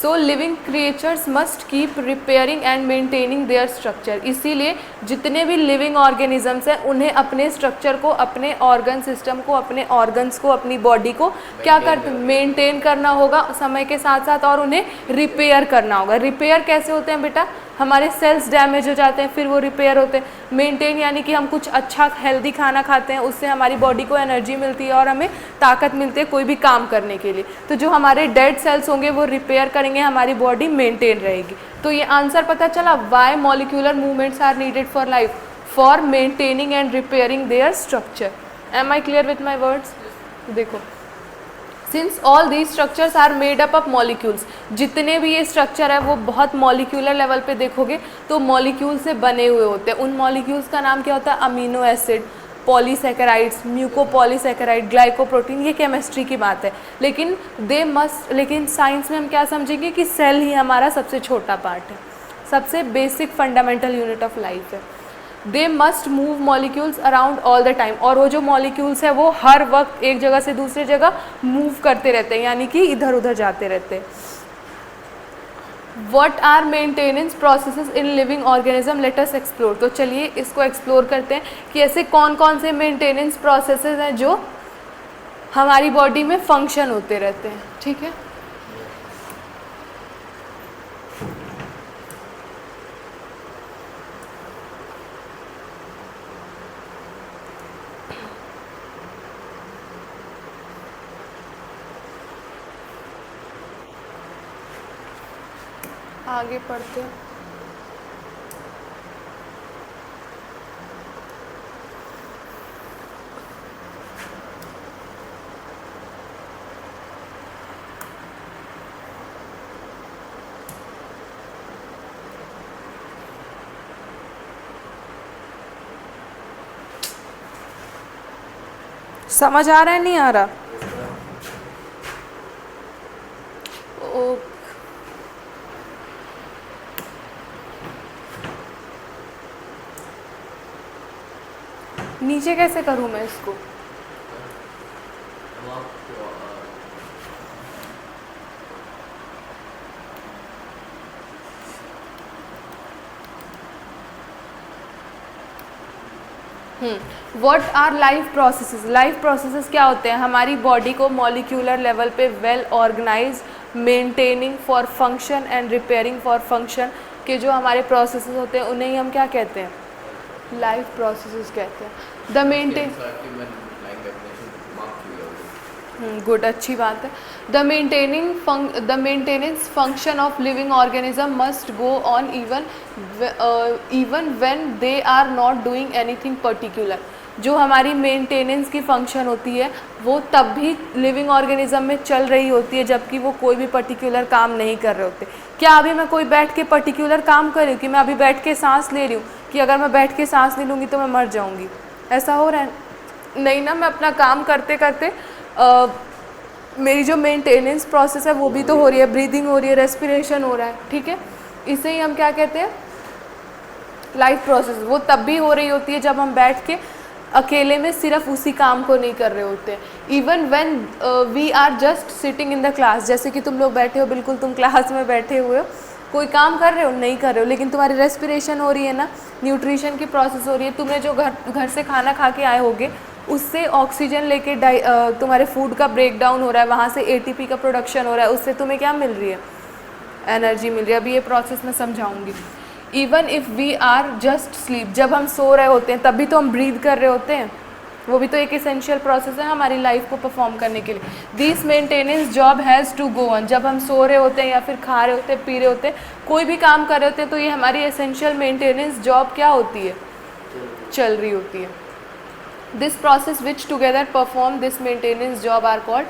Living creatures must keep repairing and maintaining their structure. इसीलिए जितने भी लिविंग ऑर्गेनिजम्स हैं उन्हें अपने स्ट्रक्चर को, अपने ऑर्गन सिस्टम को, अपने ऑर्गन्स को, अपनी बॉडी को क्या करते? मेंटेन करना होगा समय के साथ साथ, और उन्हें रिपेयर करना होगा। रिपेयर कैसे होते हैं बेटा? हमारे सेल्स डैमेज हो जाते हैं, फिर वो रिपेयर होते हैं। मेंटेन यानी कि हम कुछ अच्छा हेल्दी खाना खाते हैं, उससे हमारी बॉडी को एनर्जी मिलती है और हमें ताकत मिलती है कोई भी काम करने के लिए। तो जो हमारे डेड सेल्स होंगे वो रिपेयर करेंगे, हमारी बॉडी मेंटेन रहेगी। तो ये आंसर पता चला, why molecular movements are needed for life, for maintaining and repairing their structure. Am I clear with my words? देखो, since all these structures are made up of molecules, जितने भी ये structure है वो बहुत मॉलिक्यूलर लेवल पे देखोगे तो मॉलिक्यूल से बने हुए होते हैं। उन मॉलिक्यूल्स का नाम क्या होता है? Amino acid, polysaccharides, mucopolysaccharide, glycoprotein. ये केमिस्ट्री की बात है, लेकिन साइंस में हम क्या समझेंगे कि सेल ही हमारा सबसे छोटा पार्ट है, सबसे basic fundamental unit of life है। They must move molecules around all the time, और वो जो मॉलिक्यूल्स है वो हर वक्त एक जगह से दूसरी जगह मूव करते रहते हैं, यानी कि इधर उधर जाते रहते हैं। What are maintenance processes in living organism, let us explore. तो चलिए इसको एक्सप्लोर करते हैं कि ऐसे कौन कौन से मेंटेनेंस प्रोसेसेस हैं जो हमारी बॉडी में फंक्शन होते रहते हैं। ठीक है, आगे पढ़ते हैं। समझ आ रहा है नहीं आ रहा? ओ, नीचे कैसे करूँ मैं इसको? What are life processes, life processes क्या होते हैं? हमारी बॉडी को मॉलिक्यूलर लेवल पे well organize, maintaining for function and repairing for function के जो हमारे प्रोसेसेस होते हैं उन्हें ही हम क्या कहते हैं? लाइफ प्रोसेसेस कहते हैं। द मेंटेन, गुड, अच्छी बात है। The maintenance function of living organism must go on even when they are not doing anything particular. जो हमारी मेंटेनेंस की फंक्शन होती है वो तब भी लिविंग ऑर्गेनिज्म में चल रही होती है जबकि वो कोई भी पर्टिकुलर काम नहीं कर रहे होते। क्या अभी मैं कोई बैठ के पर्टिकुलर काम कर रही हूँ कि मैं अभी बैठ के सांस ले रही हूँ कि अगर मैं बैठ के सांस ले लूँगी तो मैं मर जाऊँगी? ऐसा हो रहा है? नहीं ना, मैं अपना काम करते करते मेरी जो मेंटेनेंस प्रोसेस है वो भी तो हो रही है, ब्रीदिंग हो रही है, रेस्पिरेशन हो रहा है। ठीक है, इसे ही हम क्या कहते हैं? Life process. वो तब भी हो रही होती है जब हम बैठ के अकेले में सिर्फ उसी काम को नहीं कर रहे होते। Even when we are just sitting in the class, जैसे कि तुम लोग बैठे हो, बिल्कुल तुम क्लास में बैठे हुए हो, कोई काम कर रहे हो? नहीं कर रहे हो, लेकिन तुम्हारी रेस्पिरेशन हो रही है ना, न्यूट्रिशन की प्रोसेस हो रही है। तुमने जो घर से खाना खा के आए होगे उससे ऑक्सीजन लेके तुम्हारे फूड का ब्रेक डाउन हो रहा है, वहाँ से एटीपी का प्रोडक्शन हो रहा है, उससे तुम्हें क्या मिल रही है? एनर्जी मिल रही है। अभी ये प्रोसेस मैं समझाऊंगी। Even if we are just sleep, जब हम सो रहे होते हैं तब भी तो हम ब्रीद कर रहे होते हैं, वो भी तो एक इसेंशियल प्रोसेस है हमारी लाइफ को परफॉर्म करने के लिए। This maintenance job has to go on. जब हम सो रहे होते हैं या फिर खा रहे होते हैं, पी रहे होते हैं, कोई भी काम कर रहे होते हैं, तो ये हमारी एसेंशियल मेंटेनेंस जॉब क्या होती है? चल रही होती है। This process which together perform this maintenance job are called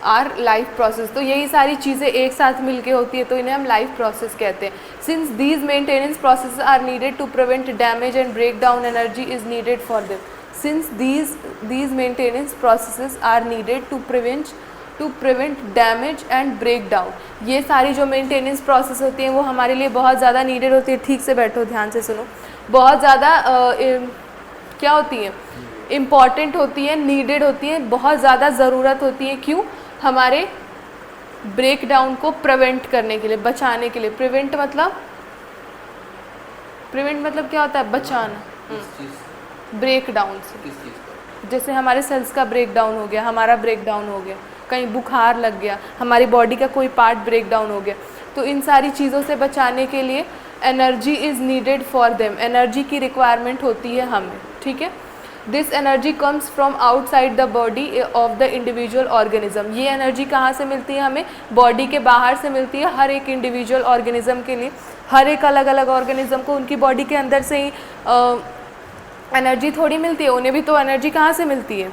are life process. तो यही सारी चीज़ें एक साथ मिलके होती है तो इन्हें हम लाइफ प्रोसेस कहते हैं। Since these maintenance process are needed to prevent damage and break down, energy is needed for them. Since these maintenance processes are needed to prevent damage and breakdown, ये सारी जो मेंटेनेंस प्रोसेस होती हैं वो हमारे लिए बहुत ज़्यादा नीडेड होती है। ठीक से बैठो, ध्यान से सुनो। बहुत ज़्यादा क्या होती हैं? इम्पॉर्टेंट होती है, नीडेड होती है, बहुत ज़्यादा ज़रूरत होती है। क्यों? हमारे ब्रेक डाउन को प्रिवेंट करने के लिए, बचाने के लिए। प्रिवेंट मतलब क्या होता है? बचाना। ब्रेक डाउन से, जैसे हमारे सेल्स का ब्रेक डाउन हो गया, हमारा ब्रेक डाउन हो गया, कहीं बुखार लग गया, हमारी बॉडी का कोई पार्ट ब्रेक डाउन हो गया, तो इन सारी चीज़ों से बचाने के लिए energy is needed for them. Energy की रिक्वायरमेंट होती है हमें। ठीक है, this energy comes from outside the body of the individual organism. ये एनर्जी कहाँ से मिलती है हमें? बॉडी के बाहर से मिलती है। हर एक इंडिविजुअल ऑर्गेनिज्म के लिए, हर एक अलग अलग ऑर्गेनिज्म को उनकी बॉडी के अंदर से ही एनर्जी थोड़ी मिलती है, उन्हें भी तो एनर्जी कहाँ से मिलती है?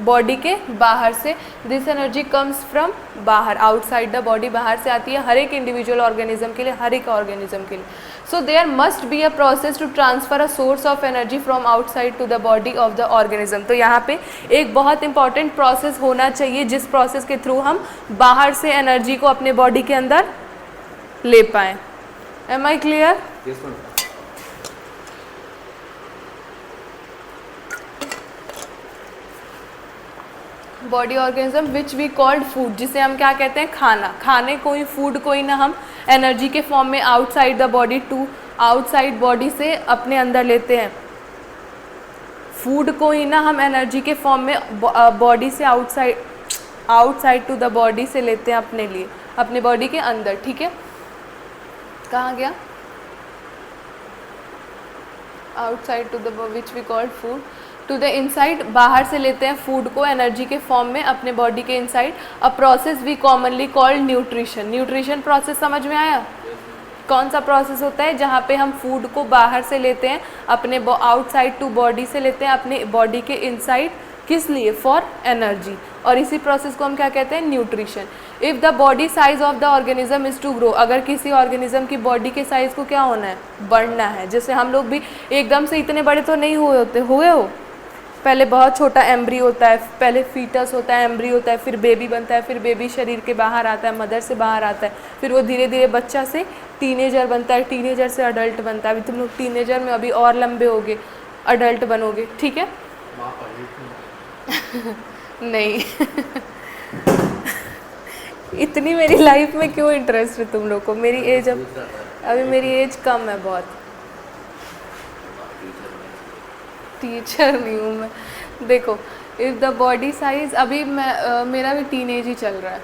बॉडी के बाहर से। दिस एनर्जी कम्स फ्रॉम बाहर, आउटसाइड द बॉडी, बाहर से आती है हर एक इंडिविजुअल ऑर्गेनिज्म के लिए, हर एक ऑर्गेनिज्म के लिए। So there must be a process to transfer a source of energy from outside to the body of the organism. तो यहाँ पे एक बहुत इंपॉर्टेंट प्रोसेस होना चाहिए जिस प्रोसेस के थ्रू हम बाहर से एनर्जी को अपने बॉडी के अंदर ले पाएँ। Am I clear? Body organism which we called food, जिसे हम क्या कहते हैं, खाना। खाने को ही, फूड को ही ना हम एनर्जी के फॉर्म में outside the body to outside body से अपने अंदर लेते हैं। फूड को ही ना हम एनर्जी के फॉर्म में बॉडी से आउटसाइड टू द बॉडी से लेते हैं अपने लिए, अपने बॉडी के अंदर। ठीक है, कहाँ गया, outside to the which we called food to the inside, बाहर से लेते हैं फूड को एनर्जी के फॉर्म में अपने बॉडी के inside. A process we commonly called nutrition. Nutrition process समझ में आया? कौन सा प्रोसेस होता है जहाँ पे हम फूड को बाहर से लेते हैं, अपने आउटसाइड टू बॉडी से लेते हैं अपने बॉडी के इनसाइड, किस लिए, फॉर एनर्जी। और इसी प्रोसेस को हम क्या कहते हैं, nutrition. If the body size of the organism is to grow, अगर किसी ऑर्गेनिज्म की बॉडी के साइज़ को क्या होना है, बढ़ना है। जैसे हम लोग भी एकदम से इतने बड़े तो नहीं हुए होते, हुए हो, पहले बहुत छोटा एम्ब्री होता है, पहले फीटस होता है, एम्ब्री होता है, फिर बेबी बनता है, फिर बेबी शरीर के बाहर आता है, मदर से बाहर आता है, फिर वो धीरे धीरे बच्चा से टीनेजर बनता है, टीनेजर से अडल्ट बनता है। अभी तुम लोग टीनेजर में अभी और लंबे होगे, अडल्ट बनोगे। ठीक है नहीं इतनी मेरी लाइफ में क्यों इंटरेस्ट है तुम लोग को? मेरी एज अभी मेरी एज कम है बहुत, टीचर नहीं हूँ मैं। देखो, इफ़ द बॉडी साइज, अभी मैं मेरा भी टीनेज ही चल रहा है।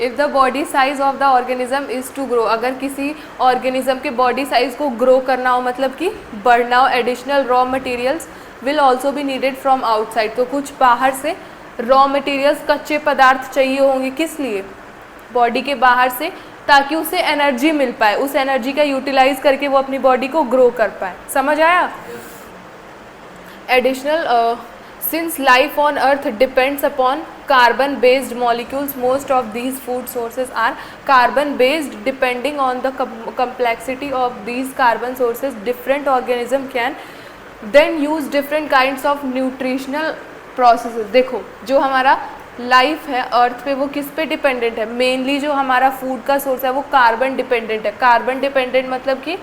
If the body size of the organism is to grow, अगर किसी ऑर्गेनिज्म के बॉडी साइज़ को ग्रो करना हो, मतलब कि बढ़ना हो, additional raw materials will also भी नीडेड फ्रॉम आउटसाइड, तो कुछ बाहर से रॉ मटेरियल्स, कच्चे पदार्थ चाहिए होंगे, किस लिए, बॉडी के बाहर से, ताकि उसे एनर्जी मिल पाए, उस एनर्जी का यूटिलाइज करके वो अपनी बॉडी को ग्रो कर पाए। समझ आया? Additional since life on earth depends upon carbon based molecules, most of these food sources are carbon based. Depending on the complexity of these carbon sources, different organism can then use different kinds of nutritional processes. देखो, जो हमारा life है अर्थ पे वो किस पे dependent है, mainly जो हमारा फूड का सोर्स है वो कार्बन डिपेंडेंट है। कार्बन डिपेंडेंट मतलब कि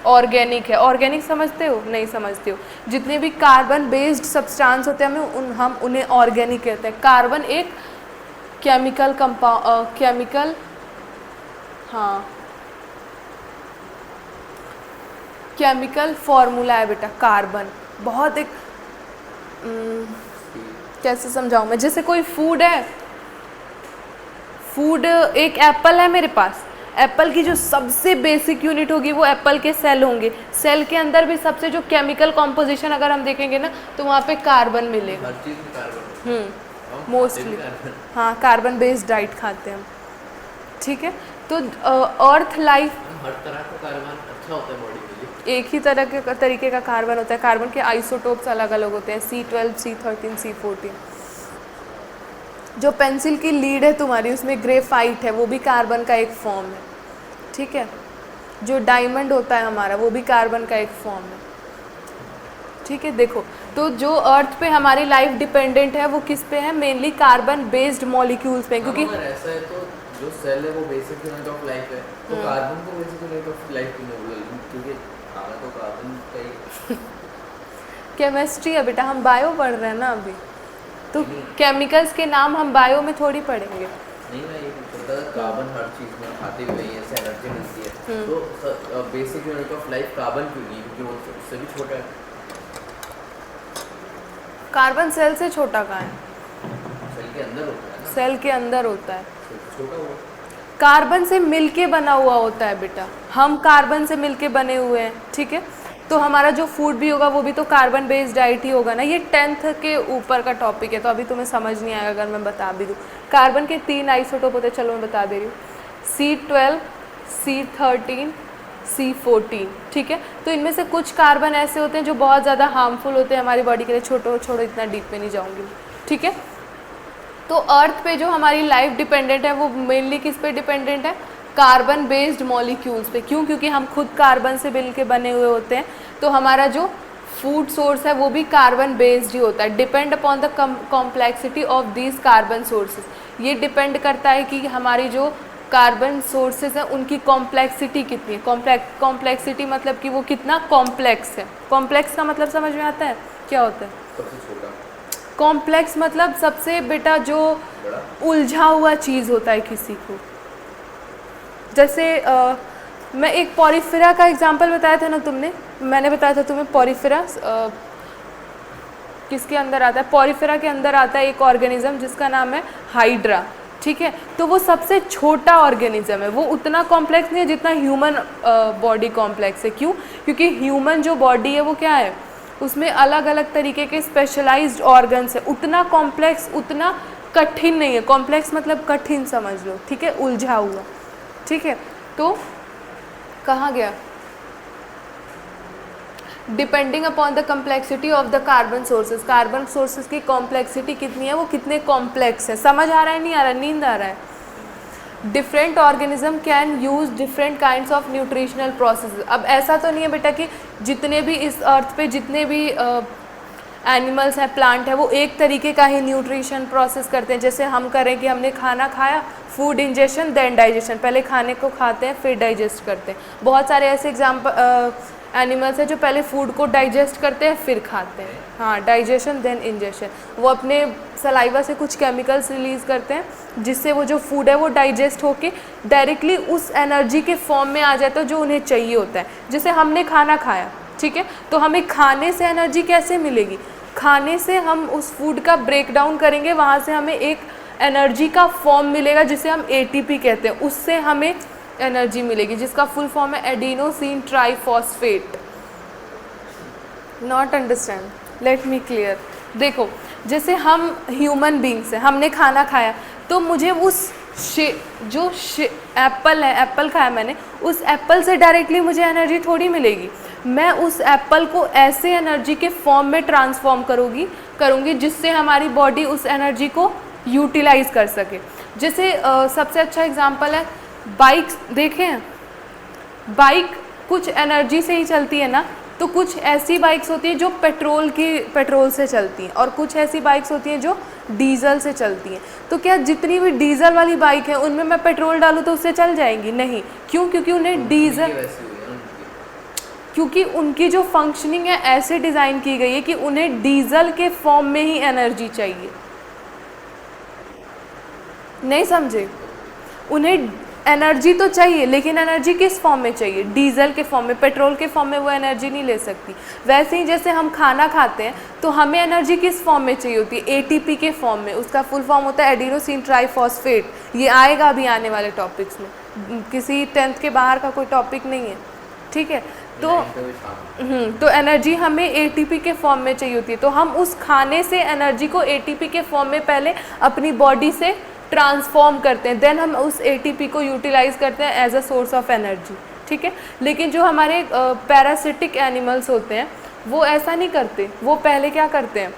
ऑर्गेनिक है। ऑर्गेनिक समझते हो? नहीं समझते हो। जितने भी कार्बन बेस्ड सब्सटेंस होते हैं हम उन्हें ऑर्गेनिक कहते हैं। कार्बन एक केमिकल केमिकल हाँ केमिकल फॉर्मूला है बेटा कार्बन। बहुत एक कैसे समझाऊं मैं, जैसे कोई फूड है, फूड एक एप्पल है मेरे पास, एप्पल की जो सबसे बेसिक यूनिट होगी वो एप्पल के सेल होंगे। सेल के अंदर भी सबसे जो केमिकल कॉम्पोजिशन अगर हम देखेंगे ना तो वहाँ पे कार्बन मिलेगा। हर चीज़ में कार्बन मोस्टली हाँ, कार्बन बेस्ड डाइट खाते हैं हम। ठीक है, तो अर्थ लाइफ हर तरह का कार्बन अच्छा होता है बॉडी के लिए। एक ही तरह के तरीके का कार्बन होता है। कार्बन के आइसोटोप्स अलग अलग होते हैं, C12, C13, C14। जो पेंसिल की लीड है तुम्हारी उसमें ग्रेफाइट है, वो भी कार्बन का एक फॉर्म है। ठीक है, जो डायमंड होता है हमारा वो भी कार्बन का एक फॉर्म है। ठीक है, देखो तो जो अर्थ पे हमारी लाइफ डिपेंडेंट है वो किस पे है, मेनली कार्बन बेस्ड मॉलिक्यूल्स पे। क्योंकि अगर ऐसा है तो जो सेल है वो बेसिक यूनिट ऑफ लाइफ है, तो कार्बन को बेसिक यूनिट ऑफ लाइफ क्यों नहीं बोल, क्योंकि खाना तो कार्बन का ही केमिस्ट्री है बेटा, हम बायो पढ़ रहे हैं ना अभी, तो केमिकल्स के नाम हम बायो में थोड़ी पढ़ेंगे। नहीं, मैं ये पूछता था कार्बन हर चीज़ में खाते हुए ऐसे एनर्जी मिलती है, तो basic unit of life carbon क्यों नहीं, क्योंकि वो उससे भी छोटा है। कार्बन सेल से छोटा कहाँ है? सेल के अंदर होता है ना। सेल के अंदर होता है, छोटा हुआ कार्बन से मिलके बना हुआ होता है बेटा। हम कार्बन से मिलके बने हुए हैं। ठीक है, तो हमारा जो फूड भी होगा वो भी तो कार्बन बेस्ड डाइट ही होगा ना। ये 10th के ऊपर का टॉपिक है तो अभी तुम्हें समझ नहीं आएगा अगर मैं बता भी दूँ। कार्बन के 3 आइसोटोप होते हैं, चलो मैं बता दे रही हूँ, C12, C13, C14। ठीक है, तो इनमें से कुछ कार्बन ऐसे होते हैं जो बहुत ज़्यादा हार्मफुल होते हैं हमारी बॉडी के लिए। छोड़ो इतना डीप में नहीं जाऊँगी। ठीक है, तो अर्थ पे जो हमारी लाइफ डिपेंडेंट है वो मेनली किस पे डिपेंडेंट है, कार्बन बेस्ड मॉलिक्यूल्स पे। क्यों? क्योंकि हम खुद कार्बन से मिल के बने हुए होते हैं, तो हमारा जो फूड सोर्स है वो भी कार्बन बेस्ड ही होता है। Depend upon the complexity of these carbon sources. ये डिपेंड करता है कि हमारी जो कार्बन सोर्सेज हैं उनकी कॉम्प्लेक्सिटी कितनी है। कॉम्प्लेक्सिटी मतलब कि वो कितना कॉम्प्लेक्स है। कॉम्प्लेक्स का मतलब समझ में आता है क्या होता है? सबसे छोटा कॉम्प्लेक्स मतलब सबसे बेटा जो बड़ा उलझा हुआ चीज़ होता है किसी को। जैसे मैं एक पॉरीफेरा का एग्जांपल बताया था ना तुमने, मैंने बताया था तुम्हें पॉरीफेरा किसके अंदर आता है। पॉरीफेरा के अंदर आता है एक ऑर्गेनिज्म जिसका नाम है हाइड्रा, ठीक है। तो वो सबसे छोटा ऑर्गेनिज्म है, वो उतना कॉम्प्लेक्स नहीं है जितना ह्यूमन बॉडी कॉम्प्लेक्स है। क्यों? क्योंकि ह्यूमन जो बॉडी है वो क्या है, उसमें अलग अलग तरीके के स्पेशलाइज्ड ऑर्गन्स है। उतना कॉम्प्लेक्स, उतना कठिन नहीं है। कॉम्प्लेक्स मतलब कठिन समझ लो, ठीक है, उलझा हुआ, ठीक है। तो कहाँ गया? Depending upon the complexity of the carbon sources, carbon sources की कॉम्प्लेक्सिटी कितनी है, वो कितने कॉम्प्लेक्स है। समझ आ रहा है नहीं आ रहा, नींद आ रहा है? Different organism can use different kinds of nutritional process. अब ऐसा तो नहीं है बेटा कि जितने भी इस अर्थ पे जितने भी एनिमल्स हैं, प्लांट है, वो एक तरीके का ही न्यूट्रिशन प्रोसेस करते हैं। जैसे हम करें कि हमने खाना खाया, फूड इंजेशन देन डाइजेशन, पहले खाने को खाते हैं फिर डाइजेस्ट करते हैं। बहुत सारे ऐसे एग्जाम्पल एनिमल्स हैं जो पहले फूड को डाइजेस्ट करते हैं फिर खाते हैं। हाँ, डाइजेशन देन इंजेशन। वो अपने सलाइवा से कुछ केमिकल्स रिलीज़ करते हैं जिससे वो जो फूड है वो डाइजेस्ट होके डायरेक्टली उस एनर्जी के फॉर्म में आ जाता है जो उन्हें चाहिए होता है। जैसे हमने खाना खाया, ठीक है, तो हमें खाने से एनर्जी कैसे मिलेगी? खाने से हम उस फूड का ब्रेक डाउन करेंगे, वहाँ से हमें एक एनर्जी का फॉर्म मिलेगा जिसे हम ATP कहते हैं। उससे हमें एनर्जी मिलेगी जिसका फुल फॉर्म है adenosine triphosphate. Not understand, let me clear. देखो, जैसे हम ह्यूमन बींग्स हैं, हमने खाना खाया तो मुझे उस एप्पल है, एप्पल खाया मैंने, उस एप्पल से डायरेक्टली मुझे एनर्जी थोड़ी मिलेगी। मैं उस एप्पल को ऐसे एनर्जी के फॉर्म में ट्रांसफॉर्म करूँगी जिससे हमारी बॉडी उस एनर्जी को यूटिलाइज कर सके। जैसे सबसे अच्छा एग्जांपल है बाइक्स। देखें हैं, बाइक कुछ एनर्जी से ही चलती है ना, तो कुछ ऐसी बाइक्स होती हैं जो पेट्रोल से चलती हैं और कुछ ऐसी बाइक्स होती हैं जो डीजल से चलती हैं। तो क्या जितनी भी डीजल वाली बाइक है उनमें मैं पेट्रोल डालूँ तो उससे चल जाएंगी? नहीं। क्यों? क्योंकि उन्हें डीजल, क्योंकि उनकी जो फंक्शनिंग है ऐसे डिज़ाइन की गई है कि उन्हें डीजल के फॉर्म में ही एनर्जी चाहिए। नहीं समझे? उन्हें एनर्जी तो चाहिए, लेकिन एनर्जी किस फॉर्म में चाहिए? डीजल के फॉर्म में। पेट्रोल के फॉर्म में वो एनर्जी नहीं ले सकती। वैसे ही जैसे हम खाना खाते हैं तो हमें एनर्जी किस फॉर्म में चाहिए होती है? ATP के फॉर्म में। उसका फुल फॉर्म होता है एडिनोसिन ट्राइफॉस्फेट। ये आएगा अभी आने वाले टॉपिक्स में, किसी 10th के बाहर का कोई टॉपिक नहीं है, ठीक है। तो एनर्जी हमें ATP के फॉर्म में चाहिए होती है। तो हम उस खाने से एनर्जी को ATP के फॉर्म में पहले अपनी बॉडी से ट्रांसफॉर्म करते हैं, देन हम उस ATP को यूटिलाइज करते हैं as a source of energy, ठीक है। लेकिन जो हमारे पैरासिटिक एनिमल्स होते हैं वो ऐसा नहीं करते। वो पहले क्या करते हैं,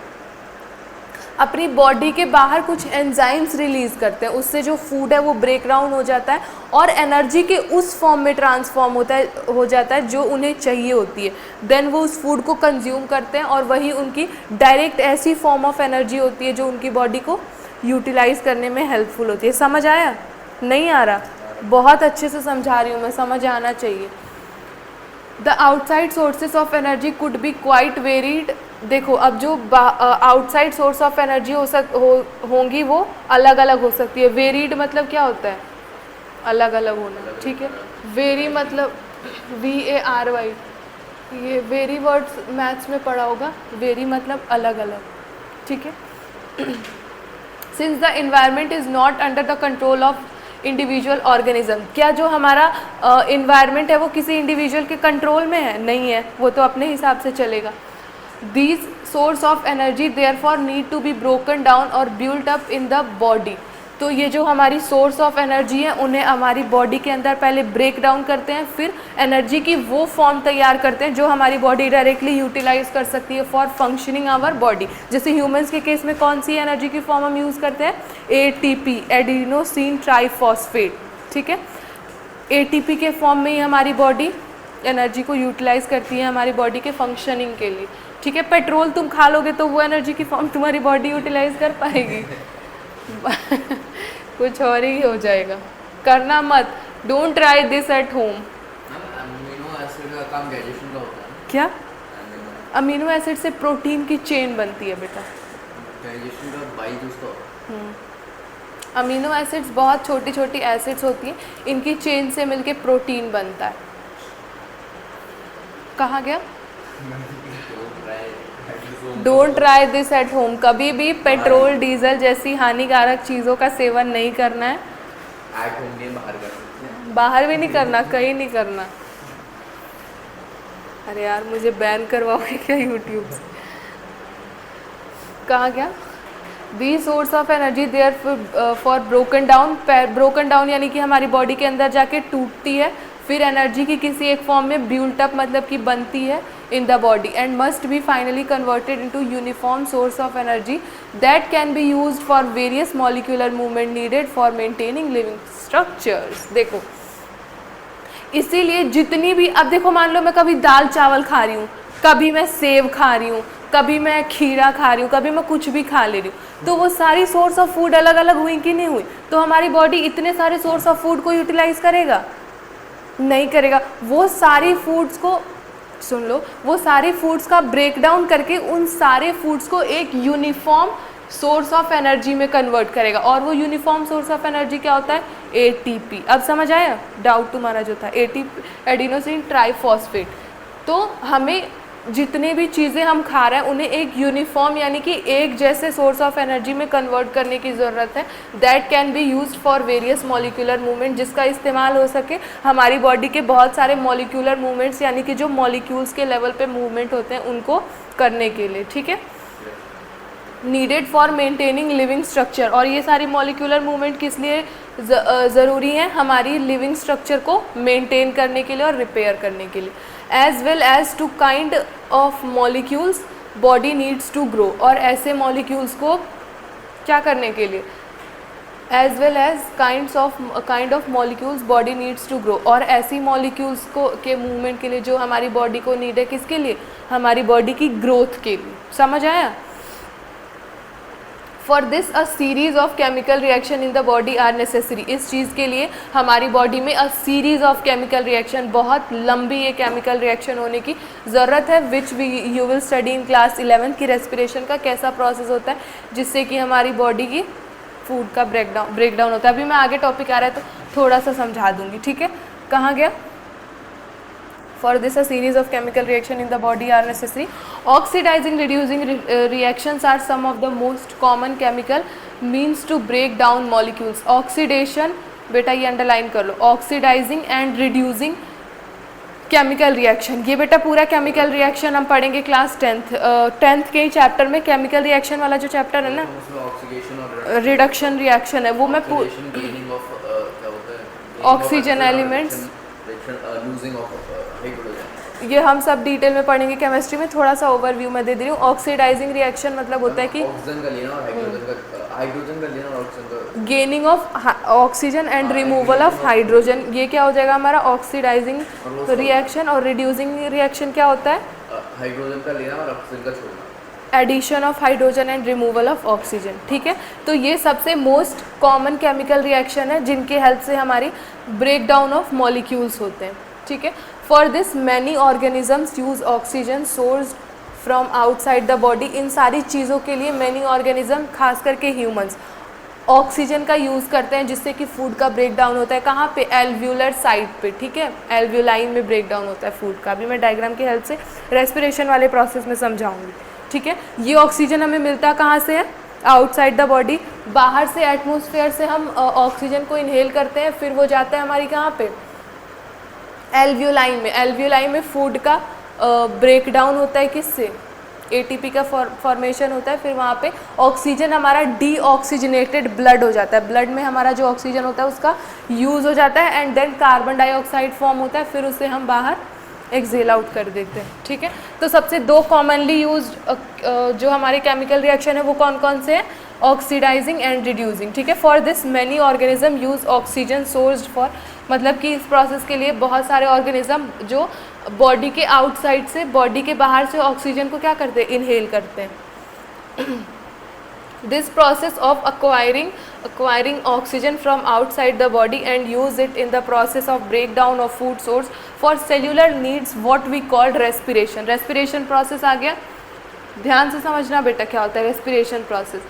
अपनी बॉडी के बाहर कुछ एंजाइम्स रिलीज़ करते हैं, उससे जो फूड है वो ब्रेक डाउन हो जाता है और एनर्जी के उस फॉर्म में ट्रांसफॉर्म हो जाता है जो उन्हें चाहिए होती है। देन वो उस फूड को कंज्यूम करते हैं और वही उनकी डायरेक्ट ऐसी फॉर्म ऑफ एनर्जी होती है जो उनकी बॉडी को यूटिलाइज करने में हेल्पफुल होती है। समझ आया? नहीं आ रहा? बहुत अच्छे से समझा रही हूँ मैं, समझ आना चाहिए। The outside sources of energy could be quite varied. देखो, अब जो आउटसाइड सोर्स ऑफ एनर्जी होंगी वो अलग अलग हो सकती है। वेरीड मतलब क्या होता है? अलग अलग होना, ठीक है। वेरी मतलब VARY, ये वेरी वर्ड्स मैथ्स में पढ़ा होगा। वेरी मतलब अलग अलग, ठीक है। Since the environment is not under the control of individual organism, क्या जो हमारा इन्वायरमेंट है वो किसी इंडिविजुअल के कंट्रोल में है? नहीं है, वो तो अपने हिसाब से चलेगा। These source of energy therefore need to be broken down or built up in the body। तो ये जो हमारी सोर्स ऑफ एनर्जी है उन्हें हमारी बॉडी के अंदर पहले ब्रेक डाउन करते हैं, फिर एनर्जी की वो फॉर्म तैयार करते हैं जो हमारी बॉडी डायरेक्टली यूटिलाइज कर सकती है फॉर फंक्शनिंग आवर बॉडी। जैसे ह्यूमंस के केस में कौन सी एनर्जी की फॉर्म हम यूज़ करते हैं? ATP, एडिनोसिन ट्राइफॉस्फेट, ठीक है। ATP के फॉर्म में ही हमारी बॉडी एनर्जी को यूटिलाइज करती है हमारी बॉडी के फंक्शनिंग के लिए, ठीक है। पेट्रोल तुम खा लोगे तो वो एनर्जी की फॉर्म तुम्हारी बॉडी यूटिलाइज कर पाएगी? कुछ और ही हो जाएगा, करना मत। Don't try this at home. Amino acid का काम डाइजेशन का होता है। क्या? अमीनो एसिड से प्रोटीन की चेन बनती है बेटा, डाइजेशन का बाइल जूस तो अमीनो एसिड्स बहुत छोटी छोटी एसिड्स होती हैं, इनकी चेन से मिलके प्रोटीन बनता है। कहाँ गया? Don't try this at home. कभी भी पेट्रोल डीजल जैसी हानिकारक चीज़ों का सेवन नहीं करना है। एट होम नहीं, बाहर कर सकते हैं। बाहर भी नहीं करना, कहीं नहीं करना। अरे यार मुझे बैन करवाओगे क्या यूट्यूब से? कहाँ गया? The source of energy there for broken down. Broken down यानी कि हमारी बॉडी के अंदर जाके टूटती है, फिर एनर्जी की किसी एक फॉर्म में ब्यूल्ट अप मतलब कि बनती है इन the body and must be finally converted into uniform source of energy that can be used for various molecular movement needed for maintaining living structures. देखो इसीलिए जितनी भी, अब देखो मान लो मैं कभी दाल चावल खा रही हूँ, कभी मैं सेब खा रही हूँ, कभी मैं खीरा खा रही हूँ, कभी मैं कुछ भी खा ले रही हूँ, तो वो सारी सोर्स ऑफ फूड अलग अलग हुई कि नहीं हुई? तो हमारी बॉडी इतने सारे सोर्स ऑफ फूड को यूटिलाइज करेगा? नहीं करेगा। वो सारी फूड्स को, सुन लो, वो सारी फूड्स का ब्रेक डाउन करके उन सारे फूड्स को एक यूनिफॉर्म सोर्स ऑफ एनर्जी में कन्वर्ट करेगा। और वो यूनिफॉर्म सोर्स ऑफ एनर्जी क्या होता है? एटीपी। अब समझ आया डाउट तुम्हारा जो था? ATP, adenosine triphosphate. तो हमें जितने भी चीज़ें हम खा रहे हैं उन्हें एक यूनिफॉर्म यानी कि एक जैसे सोर्स ऑफ एनर्जी में कन्वर्ट करने की ज़रूरत है that can be used for various molecular movement, जिसका इस्तेमाल हो सके हमारी बॉडी के बहुत सारे मॉलिक्यूलर मूवमेंट्स यानी कि जो मॉलिक्यूल्स के लेवल पे मूवमेंट होते हैं उनको करने के लिए। ठीक है, needed for maintaining living structure. और ये सारी मॉलिक्यूलर मूवमेंट किस लिए ज़रूरी है? हमारी लिविंग स्ट्रक्चर को मेंटेन करने के लिए और रिपेयर करने के लिए। As well as to kind of molecules body needs to grow. और ऐसे मॉलिक्यूल्स को क्या करने के लिए? As well as kind of molecules body needs to grow. और ऐसी मॉलिक्यूल्स को के मूवमेंट के लिए जो हमारी बॉडी को नीड है, किसके लिए? हमारी बॉडी की ग्रोथ के लिए। समझ आया? For this a series of chemical reaction in the body are necessary. इस चीज़ के लिए हमारी बॉडी में a series of chemical reaction, बहुत लंबी ये केमिकल रिएक्शन होने की ज़रूरत है, which we you will study in class 11 की रेस्पिरेशन का कैसा प्रोसेस होता है जिससे कि हमारी बॉडी की फूड का ब्रेकडाउन होता है। अभी मैं आगे टॉपिक आ रहा है तो थोड़ा सा समझा दूंगी। ठीक है, कहाँ गया? For this, a series of chemical reaction in the body are necessary. Oxidizing, reducing reactions are some of the most common chemical means to break down molecules. Oxidation, बेटा ये अंडरलाइन कर लो, oxidising and reducing chemical reaction. ये बेटा पूरा chemical reaction हम पढ़ेंगे class 10th के ही चैप्टर में। केमिकल रिएक्शन वाला जो चैप्टर है ना, रिडक्शन रिएक्शन है, वो मैं ऑक्सीजन एलिमेंट्स, ये हम सब डिटेल में पढ़ेंगे केमिस्ट्री में। थोड़ा सा ओवरव्यू मैं दे रही हूँ। ऑक्सीडाइजिंग रिएक्शन मतलब होता है कि gaining of oxygen and removal of hydrogen. ये क्या हो जाएगा हमारा? Oxidizing reaction. और रिड्यूसिंग रिएक्शन क्या होता है? हाइड्रोजन का लेना और ऑक्सीजन का छोड़ना, addition of hydrogen and removal of oxygen. ठीक है, तो ये सबसे मोस्ट कॉमन केमिकल रिएक्शन है जिनके हेल्प से हमारी ब्रेक डाउन ऑफ मॉलिक्यूल्स होते हैं। ठीक है, for this many organisms use oxygen source from outside the body. इन सारी चीज़ों के लिए मैनी ऑर्गेनिज्म, खास करके ह्यूमंस, ऑक्सीजन का यूज़ करते हैं जिससे कि फूड का ब्रेक डाउन होता है। कहाँ पे? एल्व्यूलर साइड पे। ठीक है, एल्व्यूलाइन में ब्रेक डाउन होता है फूड का। अभी मैं डायग्राम की हेल्प से रेस्पिरेशन वाले प्रोसेस में समझाऊंगी। ठीक है, ये ऑक्सीजन हमें मिलता कहाँ से है? Outside the body. बाहर से एटमॉस्फेयर से हम ऑक्सीजन को इनहेल करते हैं, फिर वो जाता है हमारी कहाँ पे? एल्व्यूलाइन में। एल्व्यूलाइन में फूड का ब्रेक डाउन होता है किससे? एटीपी का फॉर्मेशन होता है। फिर वहाँ पे ऑक्सीजन हमारा डीऑक्सीजनेटेड ब्लड हो जाता है। ब्लड में हमारा जो ऑक्सीजन होता है उसका यूज़ हो जाता है and then carbon dioxide form होता है, फिर उसे हम बाहर एक्सेल आउट कर देते हैं। ठीक है, तो सबसे दो कॉमनली यूज्ड जो हमारे केमिकल रिएक्शन है वो कौन कौन से हैं? Oxidizing and reducing. ठीक है, for this many organism use oxygen sourced for, मतलब कि इस प्रोसेस के लिए बहुत सारे ऑर्गेनिज्म जो बॉडी के आउटसाइड से, बॉडी के बाहर से ऑक्सीजन को क्या करते हैं? इनहेल करते हैं। This process of acquiring oxygen from outside the body and use it in the process of breakdown of food source for cellular needs what we call respiration. respiration process आ गया। ध्यान से समझना बेटा क्या होता है रेस्पिरेशन प्रोसेस।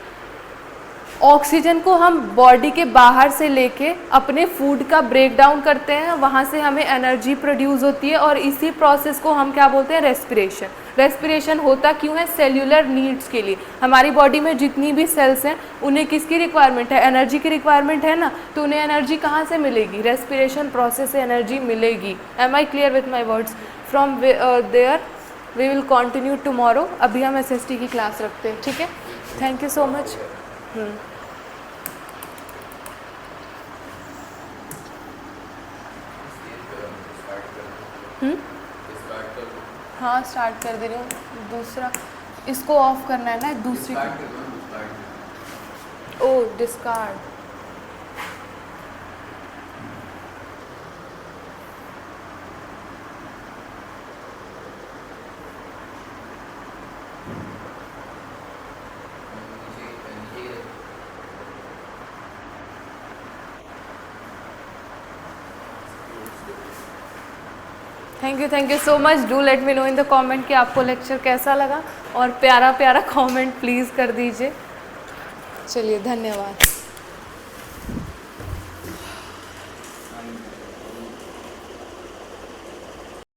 ऑक्सीजन को हम बॉडी के बाहर से लेके अपने फूड का ब्रेक डाउन करते हैं, वहाँ से हमें एनर्जी प्रोड्यूस होती है और इसी प्रोसेस को हम क्या बोलते हैं रेस्पिरेशन। रेस्पिरेशन होता क्यों है? सेल्यूलर नीड्स के लिए। हमारी बॉडी में जितनी भी सेल्स हैं उन्हें किसकी रिक्वायरमेंट है? एनर्जी की रिक्वायरमेंट है ना, तो उन्हें एनर्जी कहाँ से मिलेगी? रेस्पिरेशन प्रोसेस से एनर्जी मिलेगी। Am I clear with my words? From there we will continue tomorrow. अभी हम SST की क्लास रखते हैं, ठीक है? Thank you so much. हाँ स्टार्ट कर दे रही हूँ। दूसरा इसको ऑफ करना है ना, दूसरी ओ discard. Thank you so much. Do let me know in the comment कि आपको लेक्चर कैसा लगा और प्यारा प्यारा कमेंट प्लीज़ कर दीजिए। चलिए धन्यवाद।